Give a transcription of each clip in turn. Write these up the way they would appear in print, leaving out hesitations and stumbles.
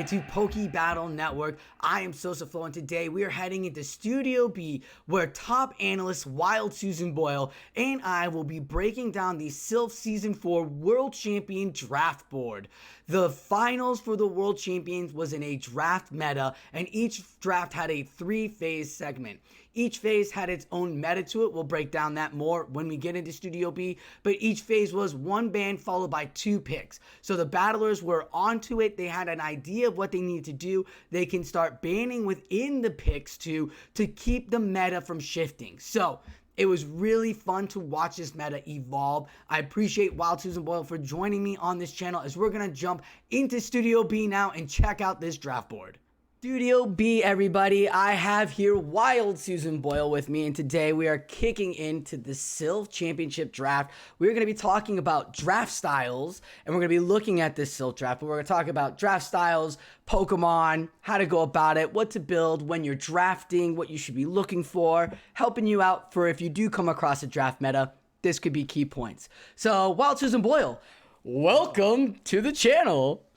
back to Poke Battle Network. I am Silph, and today we are heading into Studio B, where top analyst WildSusanBoyle and I will be breaking down the Silph Season 4 World Champion Draft Board. The finals for the World Champions was in a draft meta, and each draft had a 3-phase segment. Each phase had its own meta to it. We'll break down that more when we get into Studio B. But each phase was one ban followed by 2 picks. So the battlers were onto it. They had an idea of what they needed to do. They can start banning within the picks to keep the meta from shifting. So it was really fun to watch this meta evolve. I appreciate WildSusanBoyle for joining me on this channel as we're going to jump into Studio B now and check out this draft board. Studio B, everybody. I have here WildSusanBoyle with me, and today we are kicking into the Silph Championship Draft. We're going to be talking about draft styles, and we're going to be looking at this Silph draft, but we're going to talk about draft styles, Pokemon, how to go about it, what to build when you're drafting, what you should be looking for, helping you out for if you do come across a draft meta. This could be key points. So, WildSusanBoyle, welcome to the channel.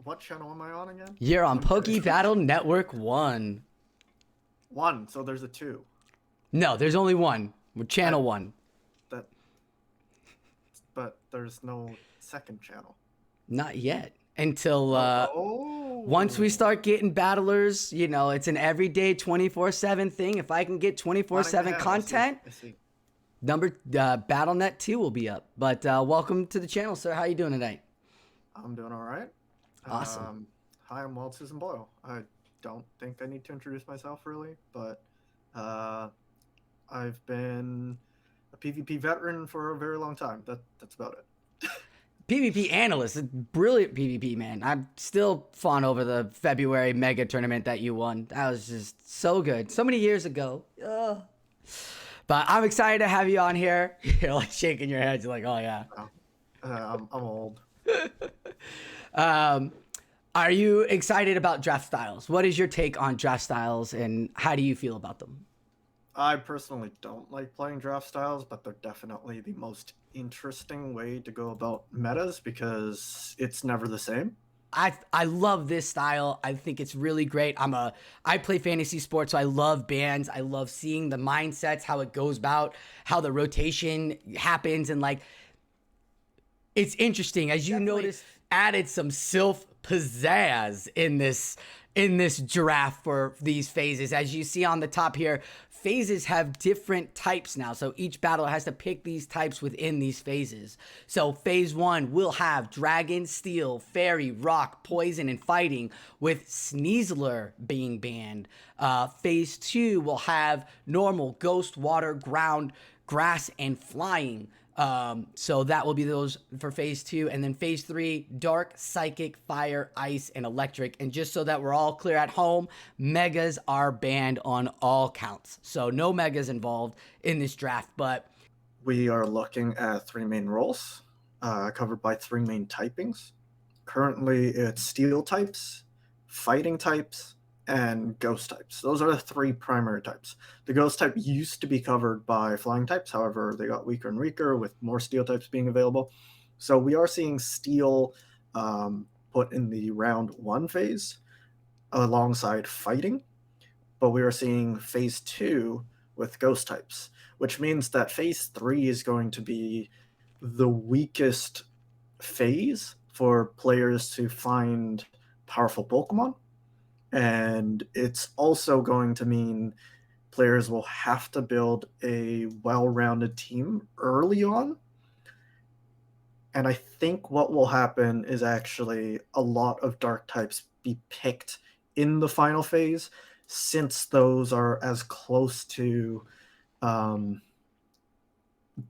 What channel am I on again? You're on Poke Battle Network 1. 1, so there's a 2. No, there's only one. We're channel 1. But there's no second channel. Not yet. Until once we start getting battlers, you know, it's an everyday 24/7 thing. If I can get 24/7 content, I see. BattleNet 2 will be up. But welcome to the channel, sir. How you doing tonight? I'm doing all right. Awesome. Hi, I'm WildSusanBoyle. I don't think I need to introduce myself really, but I've been a PvP veteran for a very long time. That's about it. PvP analyst, a brilliant PvP man. I'm still fawn over the February mega tournament that you won. That was just so good. So many years ago. Ugh. But I'm excited to have you on here. You're like shaking your head. You're like, oh yeah. I'm old. Are you excited about draft styles? What is your take on draft styles and how do you feel about them? I personally don't like playing draft styles, but they're definitely the most interesting way to go about metas because it's never the same. I love this style. I think it's really great. I play fantasy sports, so I love bands. I love seeing the mindsets, how it goes about, how the rotation happens, and like it's interesting as you notice added some Silph pizzazz in this draft for these phases. As you see on the top here, phases have different types now. So each battler has to pick these types within these phases. So phase 1 will have Dragon, Steel, Fairy, Rock, Poison, and Fighting, with Sneasler being banned. Phase 2 will have Normal, Ghost, Water, Ground, Grass, and Flying. So that will be those for phase 2. And then phase 3, Dark, Psychic, Fire, Ice, and Electric. And just so that we're all clear at home, megas are banned on all counts. So no megas involved in this draft, but we are looking at 3 main roles, covered by 3 main typings. Currently it's Steel types, Fighting types, and Ghost types. Those are the 3 primary types. The Ghost type used to be covered by Flying types, however, they got weaker and weaker with more Steel types being available. So we are seeing Steel put in the round 1 phase alongside Fighting, but we are seeing phase 2 with Ghost types, which means that phase 3 is going to be the weakest phase for players to find powerful Pokemon. And it's also going to mean players will have to build a well-rounded team early on. And I think what will happen is actually a lot of Dark types be picked in the final phase, since those are as close to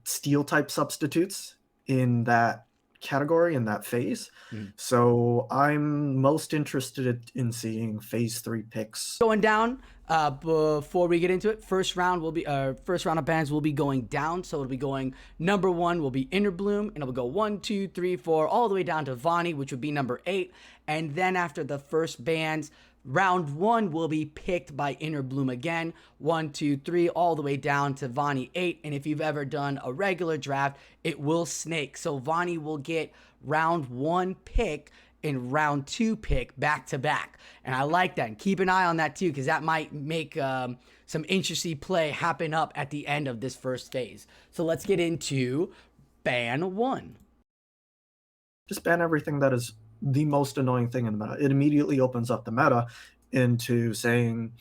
Steel type substitutes in that category, in that phase. So I'm most interested in seeing phase 3 picks going down. Before we get into it, first round of bans will be going down. So it'll be going number 1 will be Interbloom, and it'll go 1, 2, 3, 4 all the way down to Vani, which would be number 8. And then after the first bans, round 1 will be picked by Interbloom again, 1, 2, 3, all the way down to Vani 8. And if you've ever done a regular draft, it will snake. So Vani will get round 1 pick and round 2 pick back to back. And I like that. And keep an eye on that too, because that might make some interesting play happen up at the end of this first phase. So let's get into ban 1. Just ban everything that is the most annoying thing in the meta. It immediately opens up the meta into saying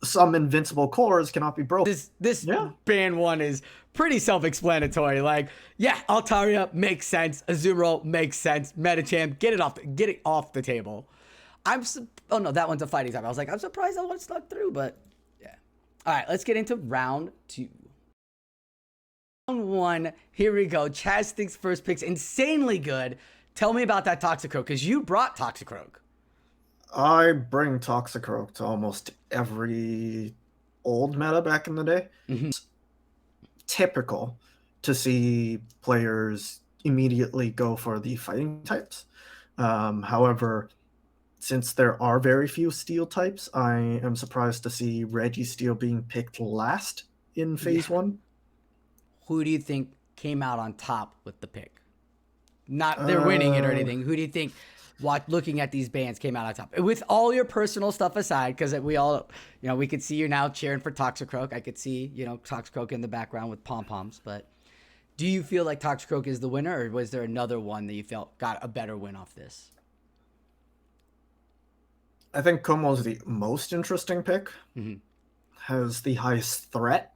some invincible cores cannot be broken. This ban 1 is pretty self-explanatory. Like, yeah, Altaria makes sense. Azumarill makes sense. Metachamp, get it off the table. Oh no, that one's a fighting type. I was like, I'm surprised that one snuck through, but yeah. All right, let's get into round 2. Round 1, here we go. Chastic's first pick's insanely good. Tell me about that Toxicroak, because you brought Toxicroak. I bring Toxicroak to almost every old meta back in the day. It's typical to see players immediately go for the fighting types. However, since there are very few steel types, I am surprised to see Registeel being picked last in phase 1. Who do you think came out on top with the pick? Not they're winning it or anything. Who do you think, looking at these bans, came out on top? With all your personal stuff aside, because we all, we could see you now cheering for Toxicroak. I could see, Toxicroak in the background with pom-poms. But do you feel like Toxicroak is the winner, or was there another one that you felt got a better win off this? I think Como's the most interesting pick. Has the highest threat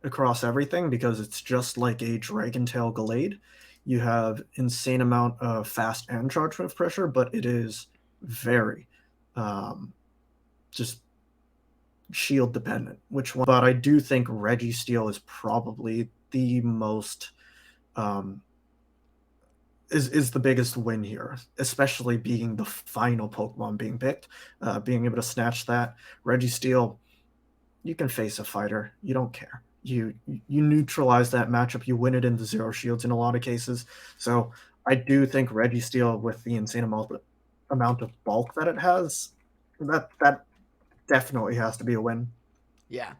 across everything because it's just like a Dragon Tail Gallade. You have insane amount of fast and charge move pressure, but it is very just shield dependent. But I do think Registeel is probably the most is the biggest win here, especially being the final Pokemon being picked, being able to snatch that. Registeel, you can face a fighter, you don't care. You neutralize that matchup, you win it into zero shields in a lot of cases. So I do think Registeel, with the insane amount of bulk that it has, that definitely has to be a win. Yeah.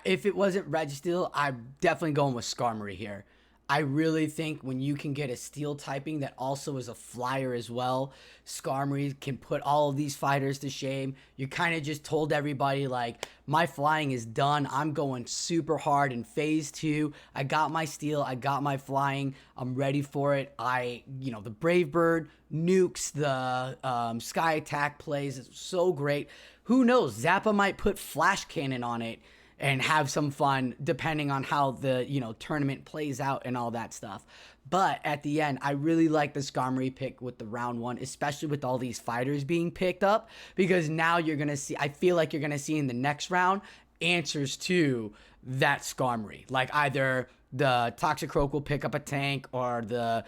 If it wasn't Registeel, I'm definitely going with Skarmory here. I really think when you can get a steel typing that also is a flyer as well, Skarmory can put all of these fighters to shame. You kind of just told everybody, like, my flying is done. I'm going super hard in phase 2. I got my steel. I got my flying. I'm ready for it. The Brave Bird nukes, the Sky Attack plays. It's so great. Who knows? Zappa might put Flash Cannon on it and have some fun depending on how the, tournament plays out and all that stuff. But at the end, I really like the Skarmory pick with the round 1, especially with all these fighters being picked up, because now you're going to see, I feel like you're going to see in the next round answers to that Skarmory. Like either the Toxicroak will pick up a tank or the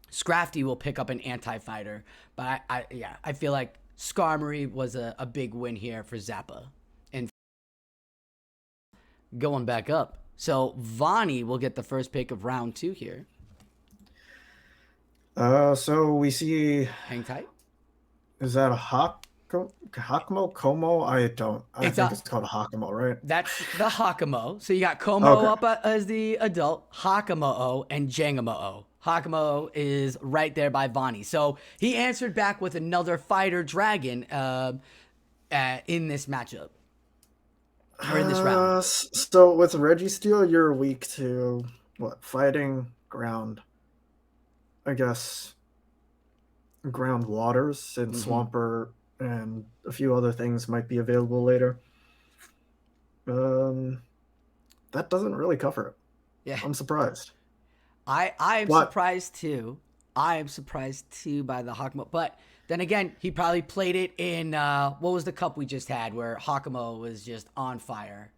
Scrafty will pick up an anti-fighter. But I feel like Skarmory was a big win here for Zappa. Going back up. So Vani will get the first pick of round 2 here. So we see... Hang tight. Is that a Hakamo? Como? I think it's called a Hakamo, right? That's the Hakamo. So you got Como up as the adult, Hakamo and Jangamo. Hakamo is right there by Vani. So he answered back with another fighter dragon in this matchup. Or in this round. So with Registeel, you're weak to fighting, ground, I guess, ground waters, since Swampert and a few other things might be available later. That doesn't really cover it. Yeah, I'm surprised. I am surprised too. I am surprised too by the Hakamo, but then again, he probably played it in, what was the cup we just had where Hakamo was just on fire?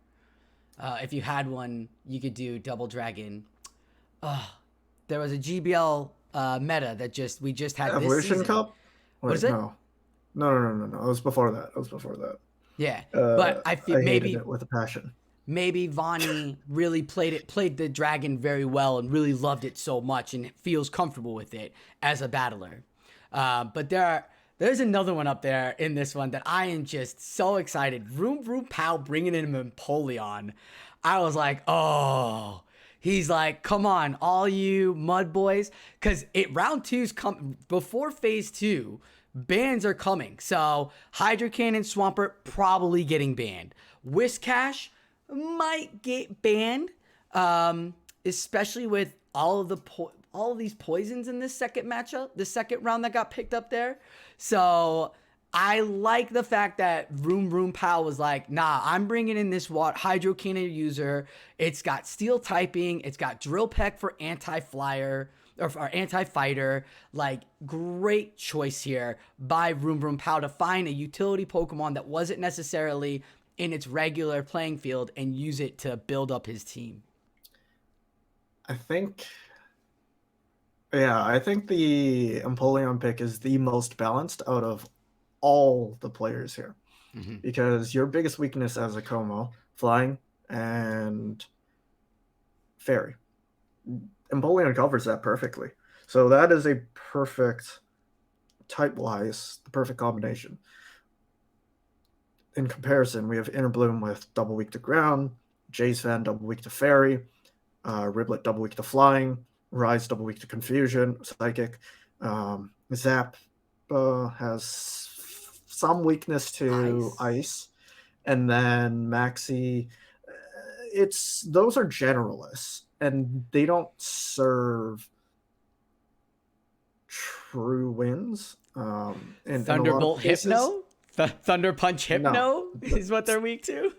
If you had one, you could do Double Dragon. There was a GBL meta that we just had Evolution this season. Cup? Wait, what is it? No. It was before that. Yeah, but I feel maybe hated it with a passion. Maybe Vani really played the dragon very well and really loved it so much and feels comfortable with it as a battler. But there's another one up there in this one that I am just so excited. Vroom Vroom Pow bringing in Empoleon. I was like, oh, He's like, come on, all you mud boys. Because round two's come before phase two, bans are coming. So Hydro Cannon, Swampert probably getting banned. Whiscash might get banned, especially with all of these poisons in this second matchup, the second round that got picked up there. So I like the fact that Vroom Vroom Pal was like, nah, I'm bringing in this Hydro Cannon user. It's got steel typing. It's got Drill Peck for anti-flyer or for anti-fighter. Like, great choice here by Vroom Vroom Pal to find a utility Pokemon that wasn't necessarily in its regular playing field and use it to build up his team. I think the Empoleon pick is the most balanced out of all the players here. Because your biggest weakness as a Como, flying and fairy. Empoleon covers that perfectly. So that is a perfect type-wise, the perfect combination. In comparison, we have Inner Bloom with double weak to ground, Jace Fan double weak to fairy, Riblet double weak to flying, Rise double weak to confusion, psychic. Zap has some weakness to ice. And then Maxi, those are generalists and they don't serve true wins. Thunderbolt Hypno? Thunder Punch Hypno is what they're weak to?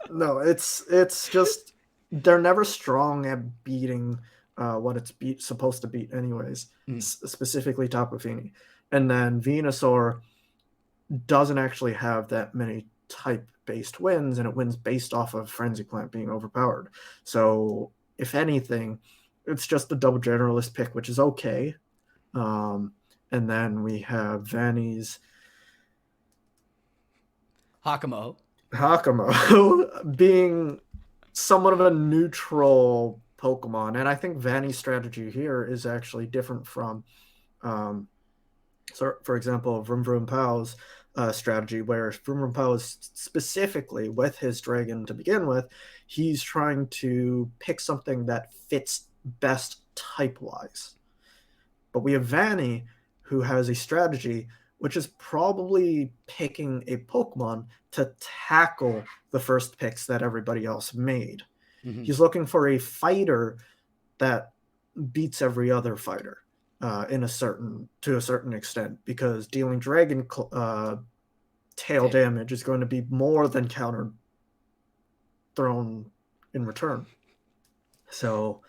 No, it's just they're never strong at beating what it's supposed to beat anyways, specifically Tapu Fini. And then Venusaur doesn't actually have that many type-based wins, and it wins based off of Frenzy Plant being overpowered. So, if anything, it's just a double generalist pick, which is okay. And then we have Vanny's Hakamo being somewhat of a neutral Pokemon. And I think Vanny's strategy here is actually different from, so for example, Vroom Vroom Pow's strategy, where Vroom Vroom Pow is specifically with his dragon to begin with, he's trying to pick something that fits best type-wise. But we have Vanny, who has a strategy which is probably picking a Pokemon to tackle the first picks that everybody else made. He's looking for a fighter that beats every other fighter to a certain extent, because dealing dragon tail damage is going to be more than counter thrown in return. So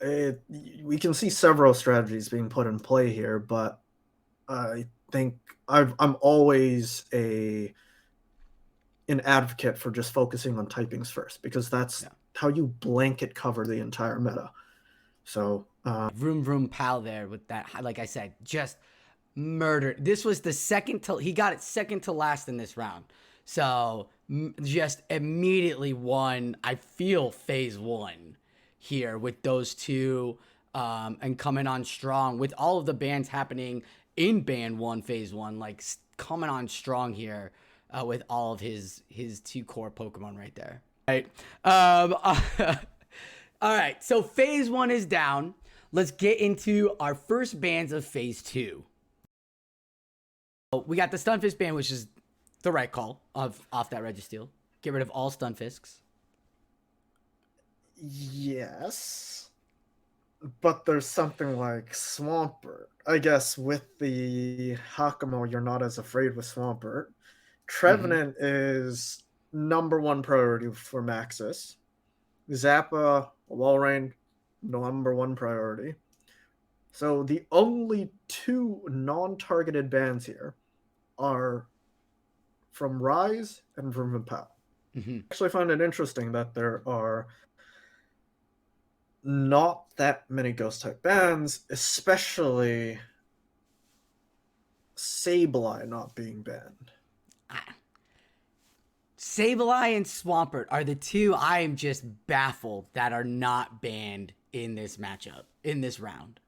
we can see several strategies being put in play here, but I think I'm always an advocate for just focusing on typings first, because that's how you blanket cover the entire meta. So Vroom Vroom Pal there with that, like I said, just murdered. This was the he got it second to last in this round. So just immediately won, I feel, phase one here with those two, and coming on strong with all of the bans happening in band one, phase one, like coming on strong here with all of his two core Pokemon right there. Right. All right. So phase one is down. Let's get into our first bans of phase two. We got the Stunfisk ban, which is the right call off that Registeel. Get rid of all Stunfisks. Yes. But there's something like Swampert. I guess with the Hakamo, you're not as afraid with Swampert. Trevenant is number one priority for Maxis. Zappa, Walrein, number one priority. So the only two non-targeted bans here are from Rise and from Vimpal. I actually find it interesting that there are not that many ghost type bans, especially Sableye not being banned. Sableye and Swampert are the two I am just baffled that are not banned in this matchup, in this round.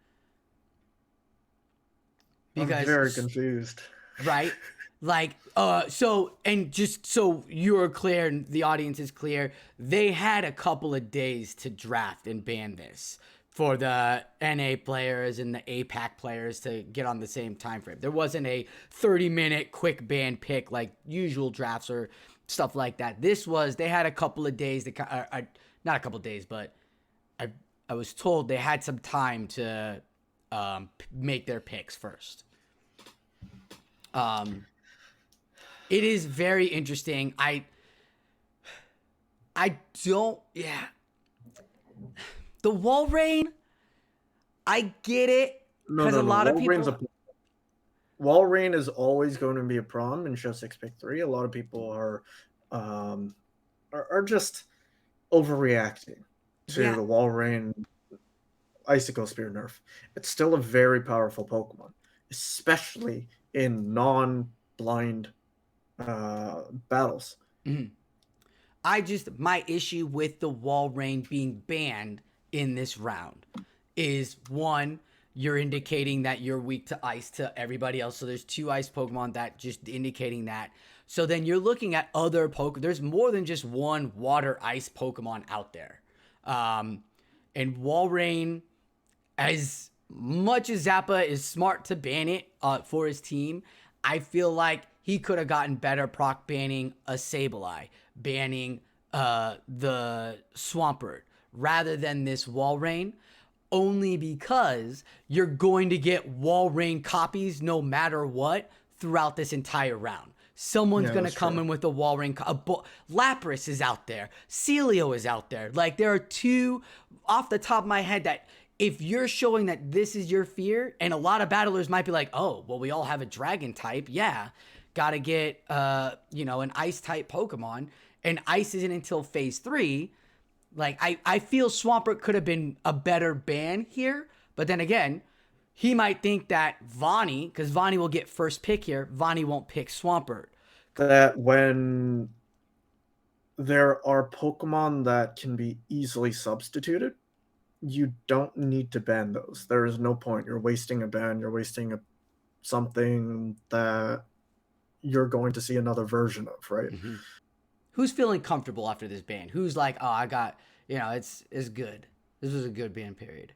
Because I'm very confused. Right? So, and just so you're clear and the audience is clear, they had a couple of days to draft and ban this for the NA players and the APAC players to get on the same time frame. There wasn't a 30-minute quick ban pick like usual drafts or stuff like that. They had a couple of days not a couple of days, but I was told they had some time to make their picks first. It is very interesting. I don't, yeah. The wall rain, I get it. No, Because no, a no. lot of people. Wall rain is always going to be a problem in show 6 pick 3. A lot of people are just overreacting to the wall rain icicle spear nerf. It's still a very powerful Pokemon, especially in non-blind battles. Mm-hmm. My issue with the wall rain being banned in this round is, one, you're indicating that you're weak to ice to everybody else. So there's 2 ice Pokemon, that just indicating that. So then you're looking at other Pokemon. There's more than just one water ice Pokemon out there. And Walrein, as much as Zappa is smart to ban it for his team, I feel like he could have gotten better proc banning a Sableye, banning the Swampert, rather than this Walrein, only because you're going to get Walrein copies no matter what throughout this entire round. Someone's going to come in with a Walrein. Lapras is out there. Celio is out there. Like, there are 2 off the top of my head that if you're showing that this is your fear, and a lot of battlers might be like, oh, well, we all have a dragon type. Yeah. Got to get, an ice type Pokemon. And ice isn't until phase 3. Like, I feel Swampert could have been a better ban here. But then again, he might think that Vani, because Vani will get first pick here, Vani won't pick Swampert. That when there are Pokemon that can be easily substituted, you don't need to ban those. There is no point. You're wasting a ban. You're wasting something that you're going to see another version of, right? Mm-hmm. Who's feeling comfortable after this ban? Who's like, oh, I got, it's good. This was a good ban period.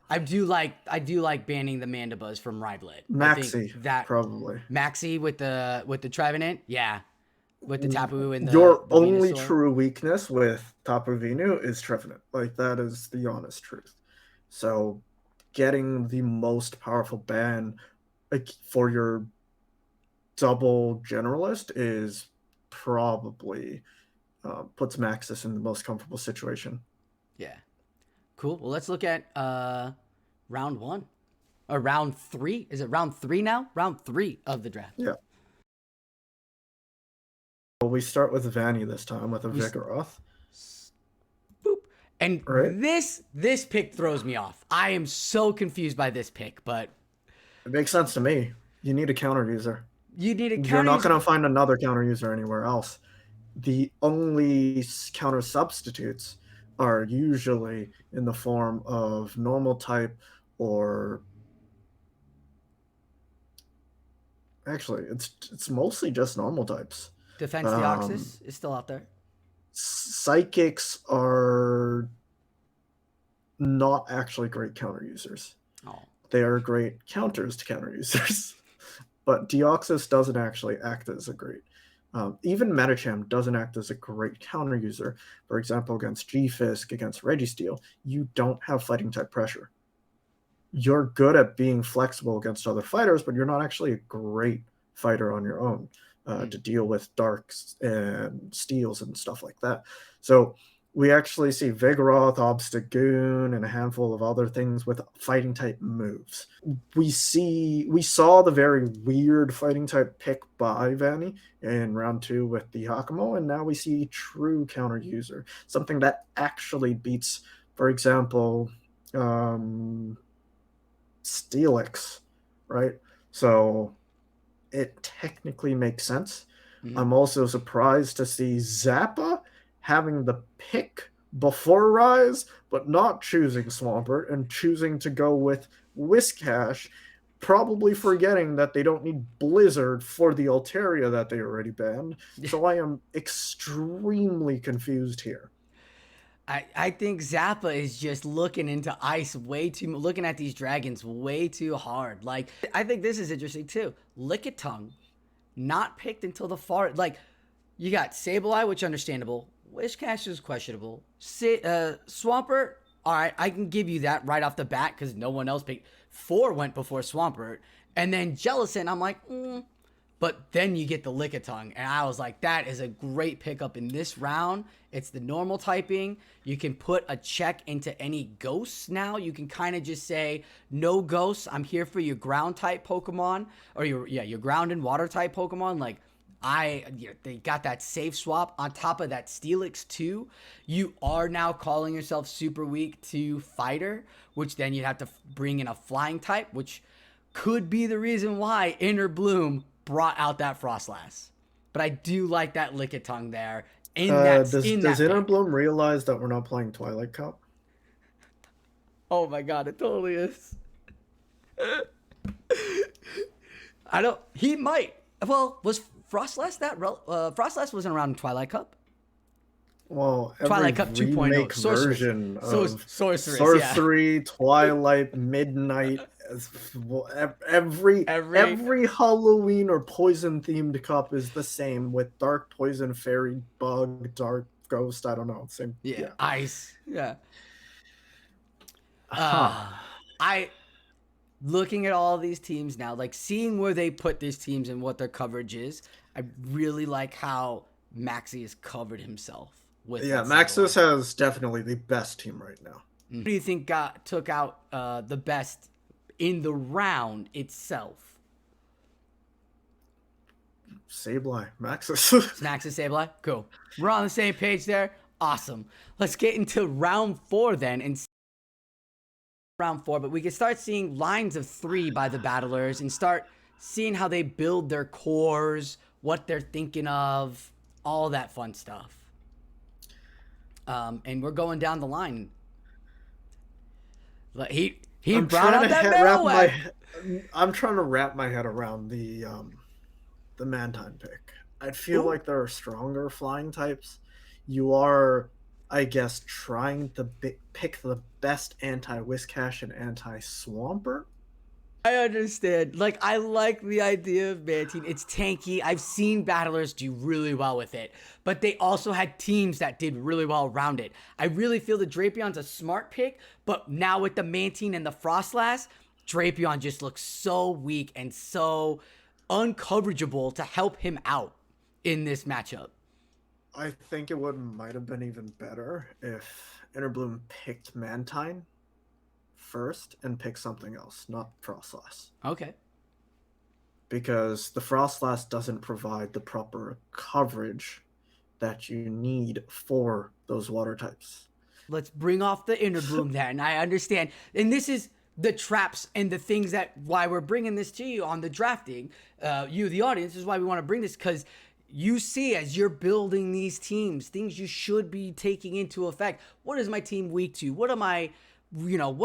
I do like banning the Mandibuzz from Rivelet. Maxi, probably. Maxi with the Trevenant, yeah. With the Tapu and your the only Venusaur. True weakness with Tapu Venu is Trevenant. Like, that is the honest truth. So getting the most powerful ban for your double generalist is probably puts Maxis in the most comfortable situation. Yeah. Cool. Well, let's look at round 1. Or round 3. Is it round 3 now? Round 3 of the draft. Yeah. Well, we start with Vanny this time with a Vigoroth. Boop. And this pick throws me off. I am so confused by this pick, but it makes sense to me. You need a counter user. You're not going to find another counter user anywhere else. The only counter substitutes are usually in the form of normal type, or actually it's mostly just normal types. Defense Deoxys is still out there. Psychics are not actually great counter users. Oh. They are great counters to counter users. But Deoxys doesn't actually act as a great. Even Medicham doesn't act as a great counter user. For example, against G-Fisk, against Registeel, you don't have fighting type pressure. You're good at being flexible against other fighters, but you're not actually a great fighter on your own to deal with darks and steals and stuff like that. So we actually see Vigoroth, Obstagoon, and a handful of other things with fighting type moves. We saw the very weird fighting type pick by Vanny in round 2 with the Hakamo, and now we see true counter user, something that actually beats, for example, Steelix, right? So it technically makes sense. Mm-hmm. I'm also surprised to see Zappa having the pick before Rise, but not choosing Swampert and choosing to go with Whiscash probably forgetting that they don't need Blizzard for the Altaria that they already banned. So I am extremely confused here. I think Zappa is just looking into ice way too, looking at these dragons way too hard. Like, I think this is interesting too. Lickitung, not picked until the far. Like, you got Sableye, which understandable. Wishcash is questionable. Swampert, all right, I can give you that right off the bat because no one else picked. 4 went before Swampert. And then Jellicent, I'm like, But then you get the Lickitung, and I was like, that is a great pickup in this round. It's the normal typing. You can put a check into any ghosts now. You can kind of just say, no ghosts. I'm here for your ground type Pokemon, or your ground and water type Pokemon. Like, they got that safe swap on top of that Steelix too. You are now calling yourself super weak to fighter, which then you'd have to bring in a flying type, which could be the reason why Inner Bloom brought out that Frostlass. But I do like that Lickitung there Does that pick. Interbloom realize that we're not playing Twilight Cup? Oh my god, it totally is. I don't. He might. Well, was Frostlass Frostlass wasn't around in Twilight Cup. Well, every Twilight Cup 2.0 remake sorceress. version So of sorceress. Sorcery, Twilight, Midnight, Every every Halloween or poison themed cup is the same with Dark Poison, Fairy, Bug, Dark Ghost. I don't know. Same. Yeah. ice. Yeah. Huh. I looking at all these teams now, like seeing where they put these teams and what their coverage is. I really like how Maxi has covered himself with. Yeah, Maxis has definitely the best team right now. Who do you think took out the best in the round itself? Sableye, Maxis. Maxis, Sableye? Cool. We're on the same page there. Awesome. Let's get into round 4 then. And round 4, but we can start seeing lines of 3 by the battlers and start seeing how they build their cores, what they're thinking of, all that fun stuff. And we're going down the line. He brought out that Marowak. I'm trying to wrap my head around the Mantine pick. I feel like there are stronger flying types. You are, I guess, trying to pick the best anti-Whiscash and anti-Swampert. I understand. Like, I like the idea of Mantine. It's tanky. I've seen battlers do really well with it, but they also had teams that did really well around it. I really feel the Drapion's a smart pick, but now with the Mantine and the Frostlass, Drapion just looks so weak and so uncoverageable to help him out in this matchup. I think it might have been even better if Interbloom picked Mantine first and pick something else, not Frostlass. Okay. Because the Frostlass doesn't provide the proper coverage that you need for those water types. Let's bring off the Interbloom then. I understand. And this is the traps and the things that why we're bringing this to you on the drafting. You, the audience, is why we want to bring this, because you see as you're building these teams, things you should be taking into effect. What is my team weak to? What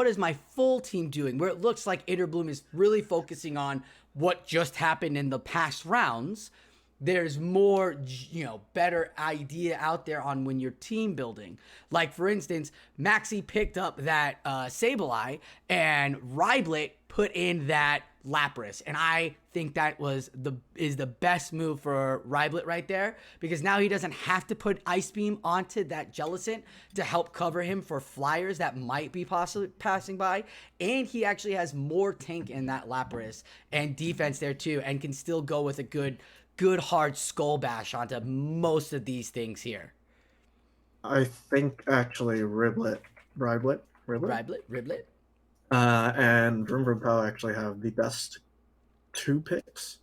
is my full team doing? Where it looks like Interbloom is really focusing on what just happened in the past rounds. There's more, better idea out there on when you're team building. Like, for instance, Maxi picked up that Sableye, and Ryblet put in that Lapras. And I think that is the best move for Ryblet right there, because now he doesn't have to put Ice Beam onto that Jellicent to help cover him for flyers that might be possibly passing by. And he actually has more tank in that Lapras and defense there too, and can still go with a good hard Skull Bash onto most of these things here. I think actually Ryblet, and Vroom actually have the best 2 picks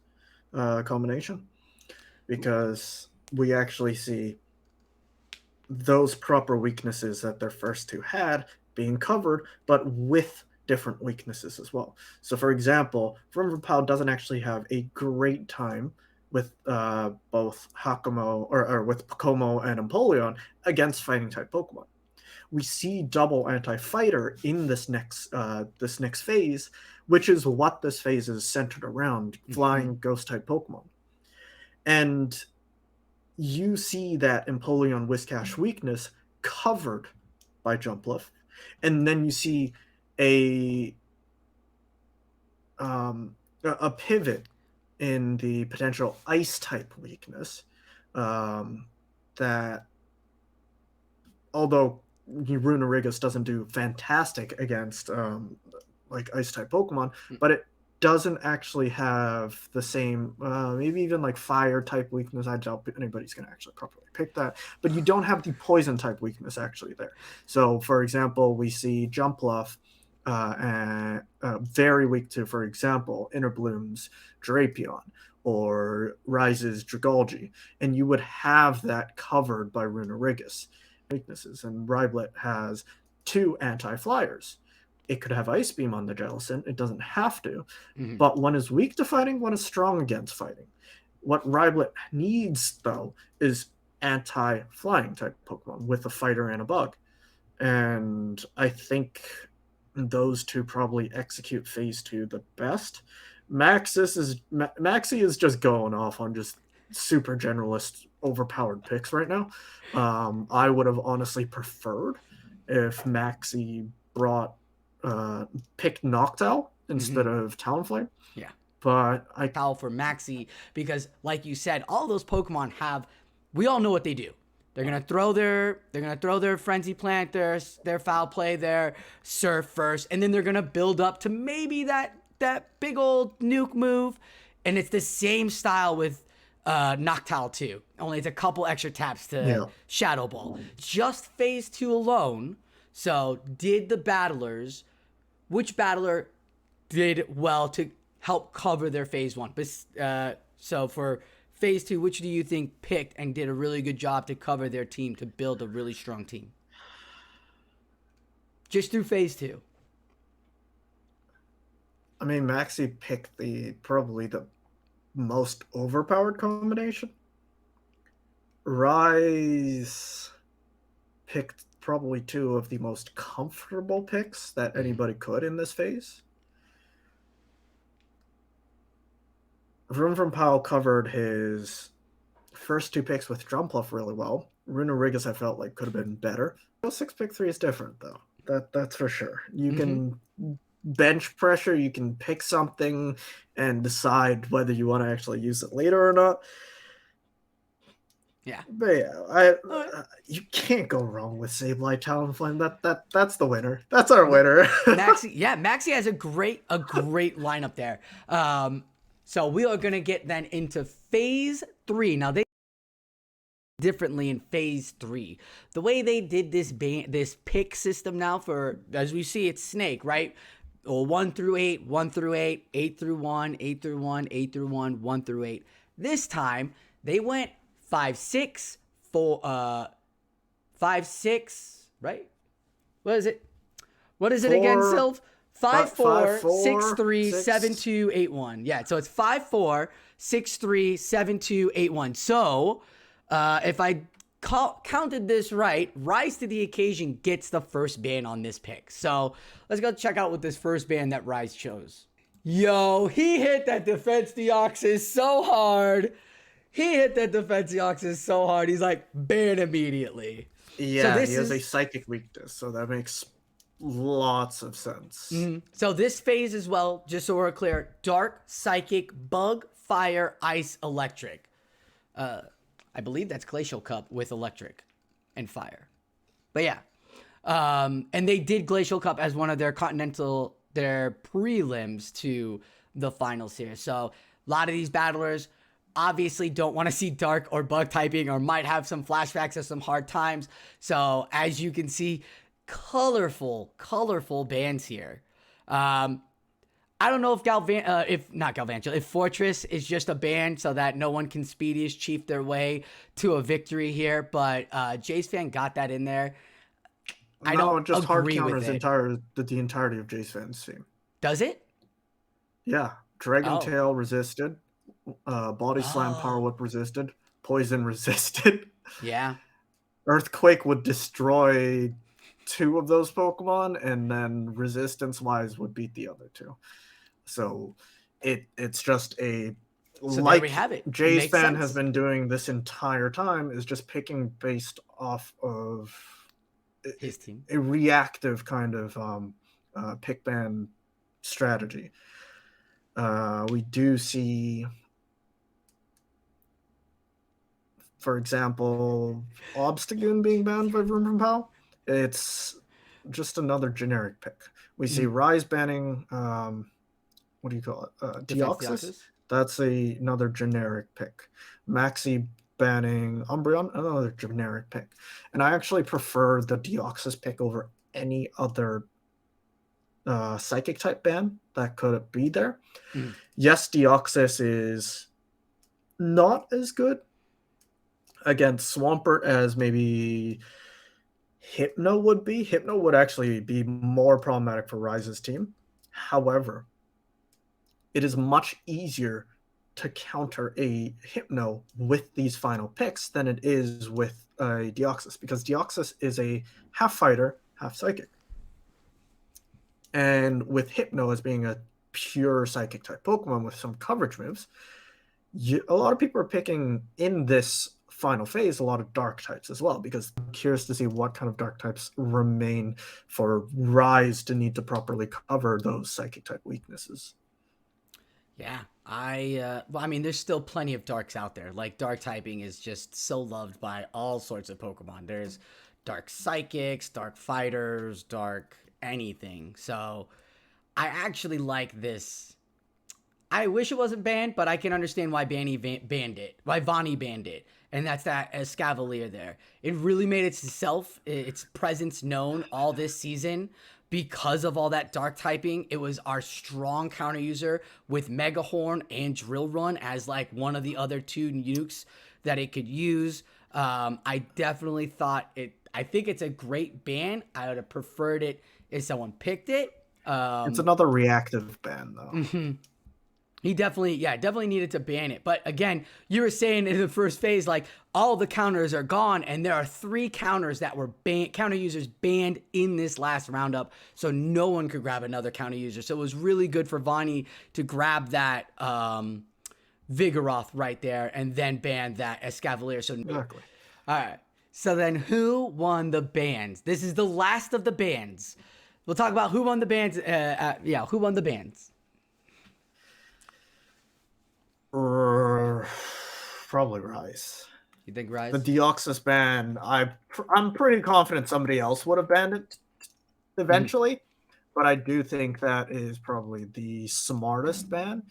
combination, because we actually see those proper weaknesses that their first 2 had being covered, but with different weaknesses as well. So, for example, Vroom doesn't actually have a great time with both Hakumo or with Pokomo and Empoleon against fighting type Pokemon. we see double anti-fighter in this next phase, which is what this phase is centered around: flying ghost type Pokemon. And you see that Empoleon Whiscash weakness covered by Jumpluff, and then you see a a pivot in the potential ice type weakness, that although Runerigus doesn't do fantastic against like ice type Pokemon, but it doesn't actually have the same, maybe even like fire type weakness. I doubt anybody's going to actually properly pick that, but you don't have the poison type weakness actually there. So, for example, we see Jumpluff very weak to, for example, Interbloom's Drapion or Rise's Dragalge, and you would have that covered by Runerigus weaknesses. And Riblet has 2 anti-flyers. It could have Ice Beam on the Jellicent. It doesn't have to. But one is weak to fighting, one is strong against fighting. What Riblet needs, though, is anti-flying type Pokemon with a fighter and a bug. And I think those two probably execute phase 2 the best. Maxie is just going off on just super generalist, overpowered picks right now. I would have honestly preferred if Maxie picked Noctowl instead of Talonflame. Yeah. But I call for Maxie because, like you said, all those Pokemon we all know what they do. They're gonna throw their Frenzy Plant, their Foul Play, their Surf first, and then they're gonna build up to maybe that big old nuke move. And it's the same style with Noctowl too. Only it's a couple extra taps to Shadow Ball. Just phase 2 alone. So did the battlers, which battler did well to help cover their phase 1? But so for phase 2, which do you think picked and did a really good job to cover their team to build a really strong team? Just through phase 2. I mean, Maxie picked probably the most overpowered combination. Rise picked probably 2 of the most comfortable picks that anybody could in this phase. Vroom Vroom Powell covered his first 2 picks with Jumpluff really well. Runerigus, I felt like, could have been better. 6 pick 3 is different, though. That's for sure. You can bench pressure, you can pick something and decide whether you want to actually use it later or not. Yeah. But yeah, you can't go wrong with Sableye Talonflame. That's the winner. That's our winner. Maxie has a great lineup there. So we are gonna get then into phase 3. Now they differently in phase 3. The way they did this pick system now, for as we see, it's Snake, right? Well, 1 through 8, 1 through 8, 8 through 1, 8 through 1, 8 through 1, 1 through 8. This time they went 5, 6, 4, 5, 6, right? What is it? What is it again, Silph? 5, 4, 6, 3, 7, 2, 8, 1. Yeah, so it's 5, 4, 6, 3, 7, 2, 8, 1. So if I counted this right, Rise to the Occasion gets the first ban on this pick. So let's go check out what this first ban that Rise chose. Yo, he hit that Defense Deoxys so hard. He's like, ban immediately. Yeah, so he has a psychic weakness, so that makes lots of sense. So this phase as well, just so we're clear: Dark, Psychic, Bug, Fire, Ice, Electric. I believe that's Glacial Cup with Electric and Fire. But yeah. And they did Glacial Cup as one of their prelims to the finals here. So a lot of these battlers obviously don't want to see Dark or Bug typing, or might have some flashbacks of some hard times. So as you can see, colorful bans here. I don't know if Fortress is just a ban so that no one can Speediest Chief their way to a victory here, but Jace Fan got that in there. I don't just hard counters the entirety of Jace Fan's team. Does it? Yeah, Dragon Tail resisted, Body Slam, Power Whip resisted, Poison resisted. Yeah. Earthquake would destroy two of those Pokemon, and then resistance-wise would beat the other two. So it's just a So there we like have it. Jay's Makes fan has sense. been doing this entire time is just picking based off of His team. a reactive kind of pick ban strategy. We do see, for example, Obstagoon being banned by Vroom Pow. It's just another generic pick. We see Rise banning, what do you call it? Defense Deoxys. Deoxys. That's another generic pick. Maxi banning Umbreon, another generic pick. And I actually prefer the Deoxys pick over any other psychic type ban that could be there. Yes, Deoxys is not as good against Swampert as maybe Hypno would be. Hypno would actually be more problematic for Rise's team. However, it is much easier to counter a Hypno with these final picks than it is with a Deoxys, because Deoxys is a half fighter, half psychic. And with Hypno as being a pure psychic type Pokemon with some coverage moves, a lot of people are picking in this final phase a lot of dark types as well, because I'm curious to see what kind of dark types remain for Rise to need to properly cover those psychic type weaknesses. Yeah, well, I mean, there's still plenty of darks out there. Like, dark typing is just so loved by all sorts of Pokemon. There's dark psychics, dark fighters, dark anything. So, I actually like this. I wish it wasn't banned, but I can understand why banned it, why Vani banned it. And that's that Escavalier there. It really made its presence known all this season because of all that dark typing. It was our strong counter user with Mega Horn and Drill Run as like one of the other two nukes that it could use. I definitely thought it. I think it's a great ban. I would have preferred it if someone picked it. It's another reactive ban, though. He definitely needed to ban it. But again, you were saying in the first phase, like, all the counters are gone, and there are 3 counters that were counter users banned in this last roundup, so no one could grab another counter user. So it was really good for Vani to grab that Vigoroth right there and then ban that Escavalier. So Exactly. all right. So then who won the bans? This is the last of the bans. We'll talk about who won the bans. Who won the bans? Probably Rise. You think Rise? The Deoxys ban, I'm pretty confident somebody else would have banned it eventually, but I do think that is probably the smartest ban,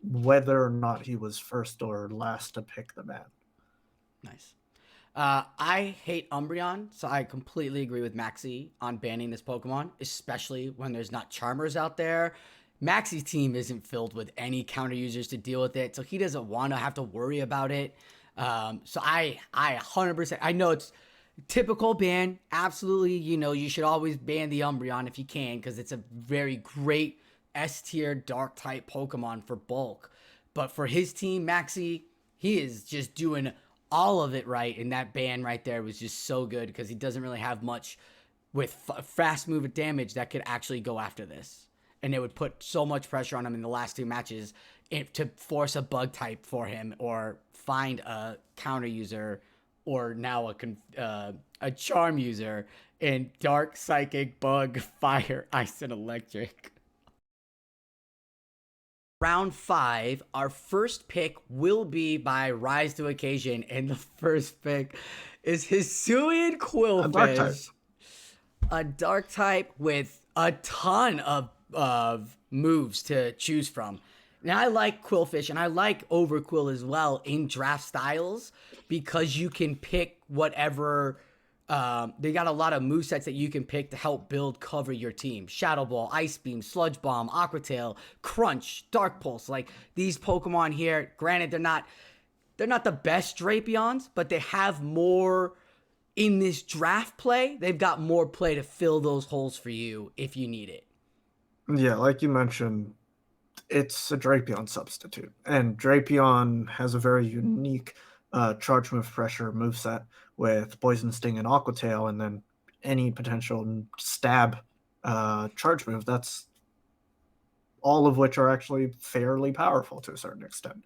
whether or not he was first or last to pick the ban. Nice. I hate Umbreon, so I completely agree with Maxi on banning this Pokemon, especially when there's not Charmers out there. Maxi's team isn't filled with any counter users to deal with it, so he doesn't want to have to worry about it. So I 100%, I know it's typical ban. Absolutely, you should always ban the Umbreon if you can, because it's a very great S tier dark type Pokemon for bulk. But for his team, Maxi, he is just doing all of it right, and that ban right there was just so good because he doesn't really have much with fast move damage that could actually go after this. And it would put so much pressure on him in the last 2 matches to force a bug type for him or find a counter user or now a charm user in dark, psychic, bug, fire, ice, and electric. Round 5, our first pick will be by Rise to Occasion, and the first pick is Hisuian Quillfish. A dark type with a ton of moves to choose from. Now, I like Quillfish, and I like Overquill as well in draft styles because you can pick whatever. They got a lot of movesets that you can pick to help cover your team. Shadow Ball, Ice Beam, Sludge Bomb, Aqua Tail, Crunch, Dark Pulse. Like, these Pokemon here, granted, they're not the best Drapions, but they have more in this draft play. They've got more play to fill those holes for you if you need it. Yeah, like you mentioned, it's a Drapion substitute, and Drapion has a very unique charge move pressure moveset with Poison Sting and Aqua Tail, and then any potential stab charge move. That's all of which are actually fairly powerful to a certain extent.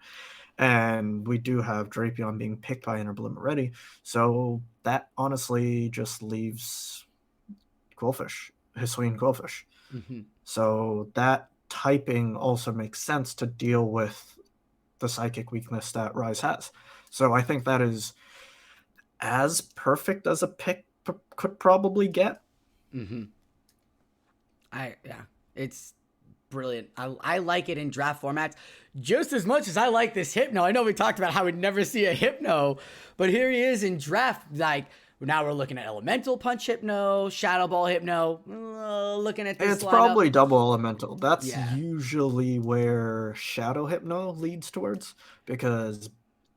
And we do have Drapion being picked by Interbloom already, so that honestly just leaves Quillfish, Hisuian Quillfish. Mm-hmm. So that typing also makes sense to deal with the psychic weakness that Rise has. So I think that is as perfect as a pick could probably get. Mm-hmm. Yeah, it's brilliant. I like it in draft formats just as much as I like this Hypno. I know we talked about how we'd never see a Hypno, but here he is in draft. Like, now we're looking at Elemental Punch Hypno, Shadow Ball Hypno. Looking at this It's lineup, probably double elemental. That's yeah. usually where Shadow Hypno leads towards, because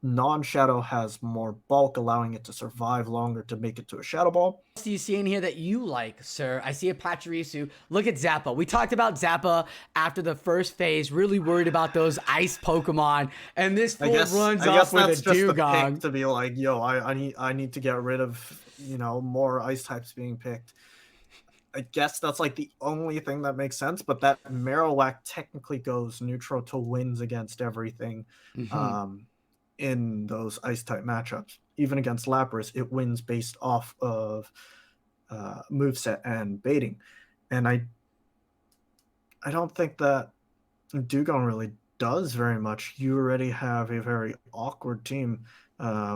non-Shadow has more bulk, allowing it to survive longer to make it to a Shadow Ball. What do you see in here that you like, sir? I see a Pachirisu. Look at Zappa. We talked about Zappa after the first phase, really worried about those ice Pokemon, and this fool runs off with a that's just the Dugong. pick to be like, yo, I need to get rid of, more ice types being picked. I guess that's like the only thing that makes sense, but that Marowak technically goes neutral to wins against everything. Mm-hmm. In those ice type matchups. Even against Lapras, it wins based off of moveset and baiting. And I don't think that Dugong really does very much. You already have a very awkward team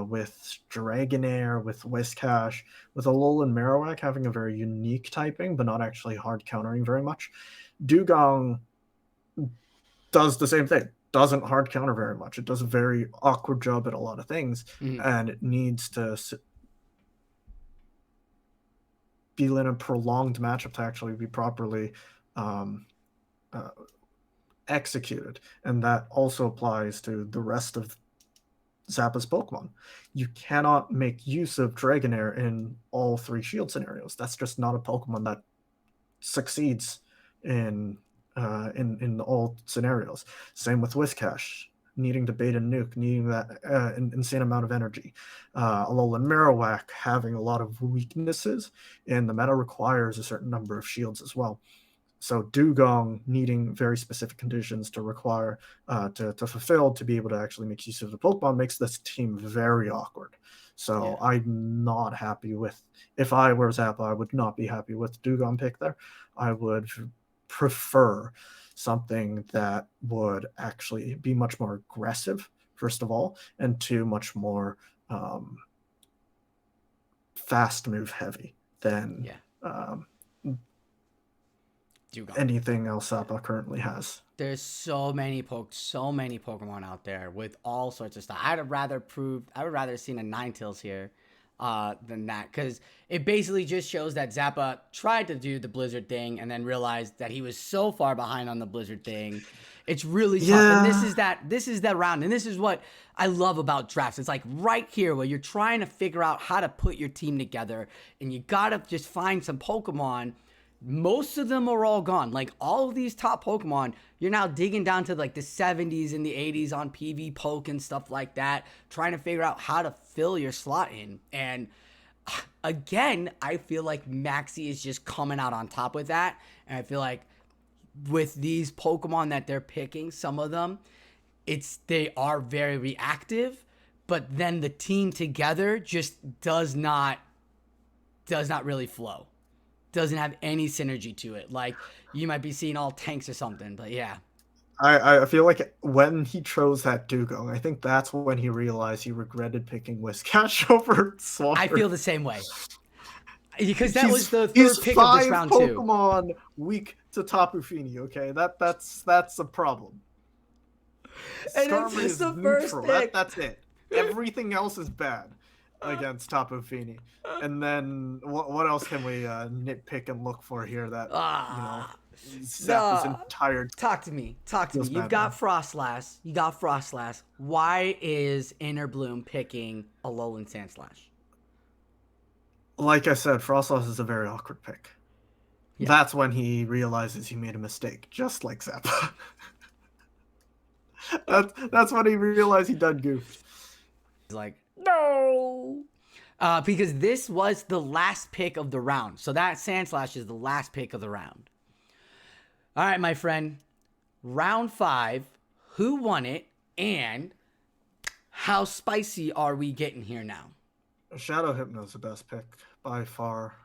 with Dragonair, with Whiscash, with Alolan Marowak having a very unique typing, but not actually hard countering very much. Dugong does the same thing. Doesn't hard counter very much. It does a very awkward job at a lot of things, Mm-hmm. and it needs to be in a prolonged matchup to actually be properly um, uh, executed. And that also applies to the rest of Zappa's Pokemon. You cannot make use of Dragonair in all three shield scenarios. That's just not a Pokemon that succeeds in all scenarios. Same with Whiscash, needing to bait and nuke, needing that insane amount of energy. Alolan Marowak having a lot of weaknesses, and the meta requires a certain number of shields as well. So Dugong needing very specific conditions to require to fulfill to be able to actually make use of the Pokemon makes this team very awkward. So Yeah. I'm not happy with, if I were Zappa, I would not be happy with Dugong pick there. I would prefer something that would actually be much more aggressive, first of all, and two, much more fast move heavy than Yeah. Dugong. anything else Zappa currently has. There's so many Pokemon out there with all sorts of stuff. I would rather seen a Ninetales here than that, because it basically just shows that Zappa tried to do the Blizzard thing and then realized that he was so far behind on the Blizzard thing. It's really tough. And this is that round, and this is what I love about drafts. It's like right here where you're trying to figure out how to put your team together, and you gotta just find some Pokemon. Most of them are all gone. Like, all of these top Pokemon, you're now digging down to like the 70s and the 80s on PV Poke and stuff like that, trying to figure out how to fill your slot in. And again, I feel like Maxi is just coming out on top with that. And I feel like with these Pokemon that they're picking, some of them, they are very reactive, but then the team together just does not really flow. Doesn't have any synergy to it. Like, you might be seeing all tanks or something, but yeah. I feel like when he chose that Dugong, I think that's when he realized he regretted picking Whiscash over Swampert. I feel the same way. Because that was the third pick of this round too. Pokemon weak to Tapu Fini, okay? That's a problem. And it's just the first pick. That's it. Everything else is bad against Tapu Fini. And then what else can we nitpick and look for here that Zappa's entire... Talk to me. You've got Frostlass. Why is Interbloom picking Alolan Sandslash? Like I said, Frostlass is a very awkward pick. Yeah. That's when he realizes he made a mistake, just like Zappa. that's when he realized he done goofed. He's like, no. because this was the last pick of the round. So that Sandslash is the last pick of the round. All right, my friend. Round 5. Who won it? And how spicy are we getting here now? Shadow Hypno is the best pick by far.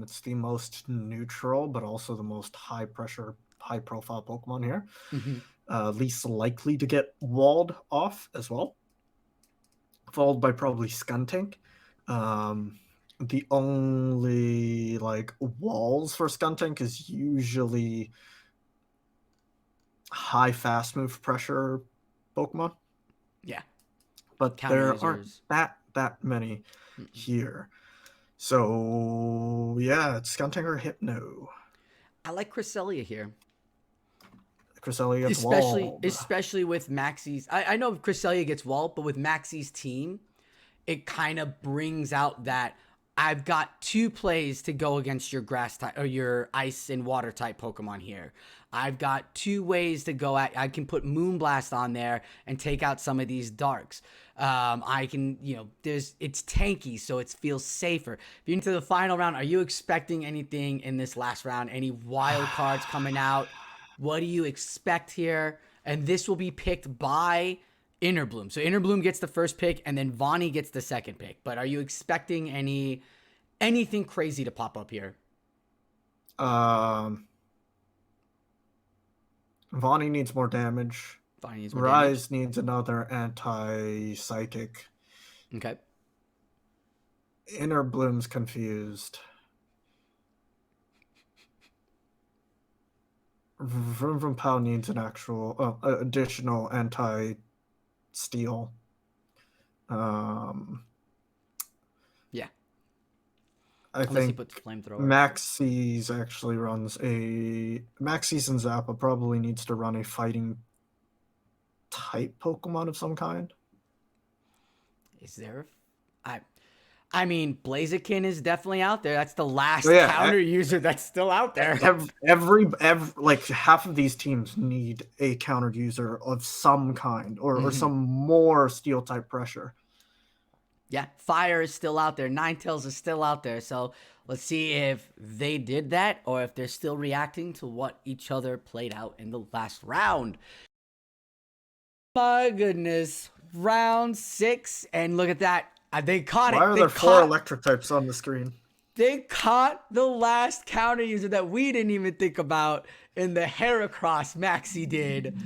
It's the most neutral, but also the most high pressure, high profile Pokemon here. Least likely to get walled off as well. Followed by probably Skuntank. The only like walls for Skuntank is usually high fast move pressure Pokemon. Yeah. But Counter there users. aren't that many here. So yeah, it's Skuntank or Hypno. I like Cresselia here. Cresselia gets walled. Especially with Maxie's. I know Cresselia gets walled, but with Maxie's team, it kind of brings out that I've got 2 plays to go against your grass type or your ice and water type Pokemon here. I've got 2 ways to go at. I can put Moonblast on there and take out some of these darks. I can, it's tanky, so it feels safer. If you're into the final round, are you expecting anything in this last round? Any wild cards coming out? What do you expect here? And this will be picked by Innerbloom. So Innerbloom gets the first pick, and then Vani gets the second pick. But are you expecting anything crazy to pop up here? Vani needs more damage. Rise needs another anti-psychic. Okay. Innerbloom's confused. Vroom Pow needs an actual additional anti-steel. Yeah. I Unless he think puts flamethrower. Maxie's actually runs Maxie's and Zappa probably needs to run a fighting type Pokemon of some kind. Is there? I mean, Blaziken is definitely out there. That's the last counter user that's still out there. Every like half of these teams need a counter user of some kind or some more steel type pressure. Yeah, Fire is still out there. Ninetales is still out there. So let's see if they did that or if they're still reacting to what each other played out in the last round. My goodness. Round 6. And look at that. They caught it. Why are there 4 electric types on the screen? They caught the last counter user that we didn't even think about in the Heracross Maxie did.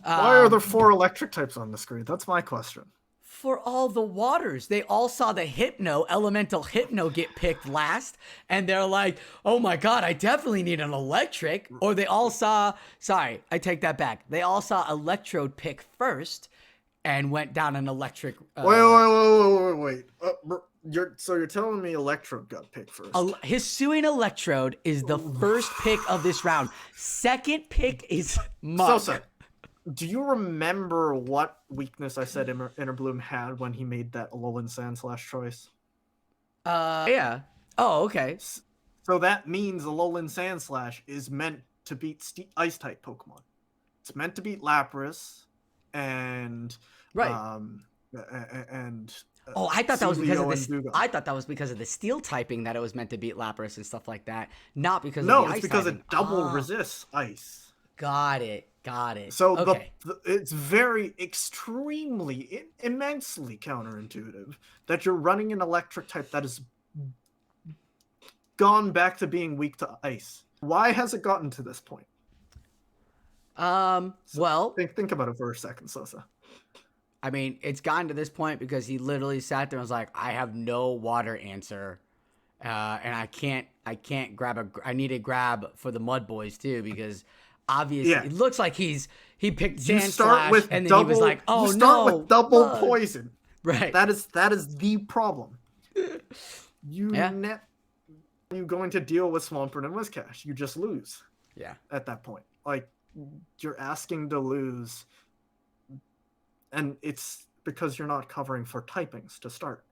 Why are there 4 electric types on the screen? That's my question. For all the waters. They all saw the elemental Hypno get picked last, and they're like, oh my god, I definitely need an electric. Or they all saw, sorry, I take that back. They all saw Electrode pick first and went down an electric. Wait. You're telling me Electrode got picked first? Hisuian Electrode is the first pick of this round. Second pick is Mug. So, do you remember what weakness I said Innerbloom had when he made that Alolan Sandslash choice? Yeah. Oh, okay. So that means Alolan Sandslash is meant to beat Ice-type Pokemon. It's meant to beat Lapras and... Right. I thought that was because of this. I thought that was because of the steel typing that it was meant to beat Lapras and stuff like that, not because of the ice. No, it's because typing. it double resists ice. Got it. So okay. It's very extremely immensely counterintuitive that you're running an electric type that has gone back to being weak to ice. Why has it gotten to this point? Well, think about it for a second, Sosa. I mean, it's gotten to this point because he literally sat there and was like, I have no water answer. And I can't grab I need to grab for the Mud Boys too, because obviously it looks like he picked Sandslash and then he was like, oh no. You start with double poison. Right. That is the problem. You're going to deal with Swampert and Whiscash. You just lose. Yeah. At that point. Like, you're asking to lose. And it's because you're not covering for typings to start.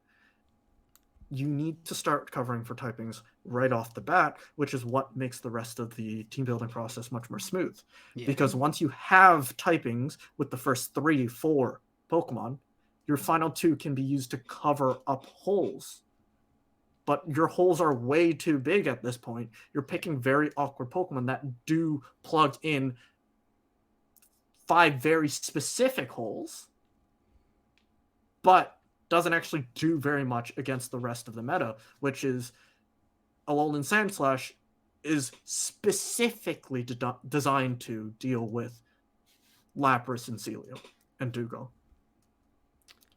You need to start covering for typings right off the bat, which is what makes the rest of the team building process much more smooth. Yeah. Because once you have typings with the first 3-4 Pokemon, your final 2 can be used to cover up holes but your holes are way too big at this point. You're picking very awkward Pokemon that do plug in 5 very specific holes, but doesn't actually do very much against the rest of the meta, which is Alolan Sandslash is specifically designed to deal with Lapras and Celio and Dougal.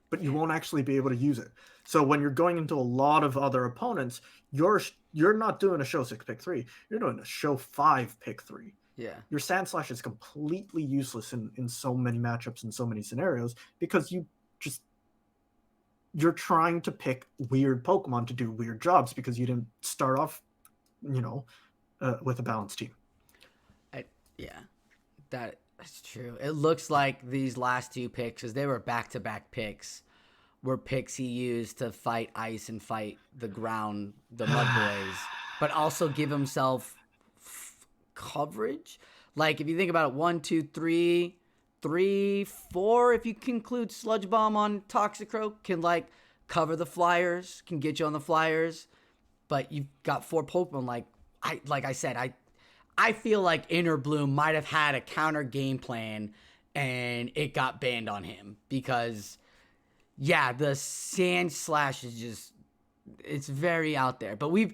But you won't actually be able to use it. So when you're going into a lot of other opponents, you're not doing a show 6 pick 3. You're doing a show 5 pick 3. Yeah. Your Sandslash is completely useless in so many matchups and so many scenarios because you're trying to pick weird Pokemon to do weird jobs because you didn't start off, with a balanced team. Yeah, that's true. It looks like these last 2 picks, because they were back-to-back picks, were picks he used to fight ice and fight the ground, the Mud Boys, but also give himself coverage. Like, if you think about it, 1, 2, 3, 4, if you conclude Sludge Bomb on Toxicroak, can, like, cover the flyers, can get you on the flyers, but you've got 4 Pokemon, I feel like Inner Bloom might have had a counter game plan and it got banned on him because, yeah, the Sandslash is just, it's very out there. But we've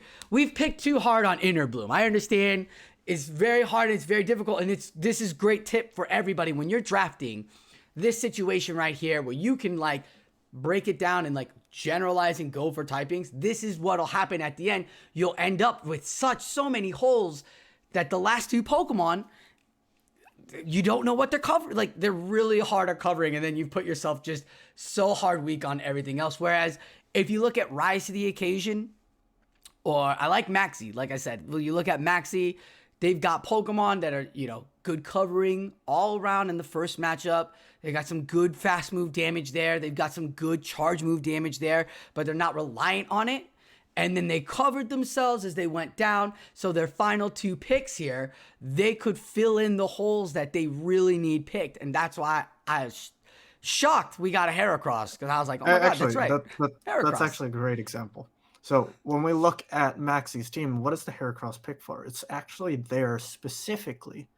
picked too hard on Inner Bloom. I understand it's very hard and it's very difficult, and this is great tip for everybody when you're drafting this situation right here where you can like break it down and like generalize and go for typings. This is what'll happen at the end. You'll end up with so many holes that the last 2 Pokemon, you don't know what they're covering. Like, they're really hard at covering, and then you put yourself just so hard weak on everything else. Whereas if you look at Rise to the Occasion, or I like Maxi, like I said, well, you look at Maxi, they've got Pokemon that are, good covering all around in the first matchup. They got some good fast move damage there. They've got some good charge move damage there, but they're not reliant on it. And then they covered themselves as they went down. So their final 2 picks here, they could fill in the holes that they really need picked. And that's why I was shocked we got a Heracross, because I was like, oh my God, that's right. That's actually a great example. So when we look at Maxi's team, what is the Heracross pick for? It's actually there specifically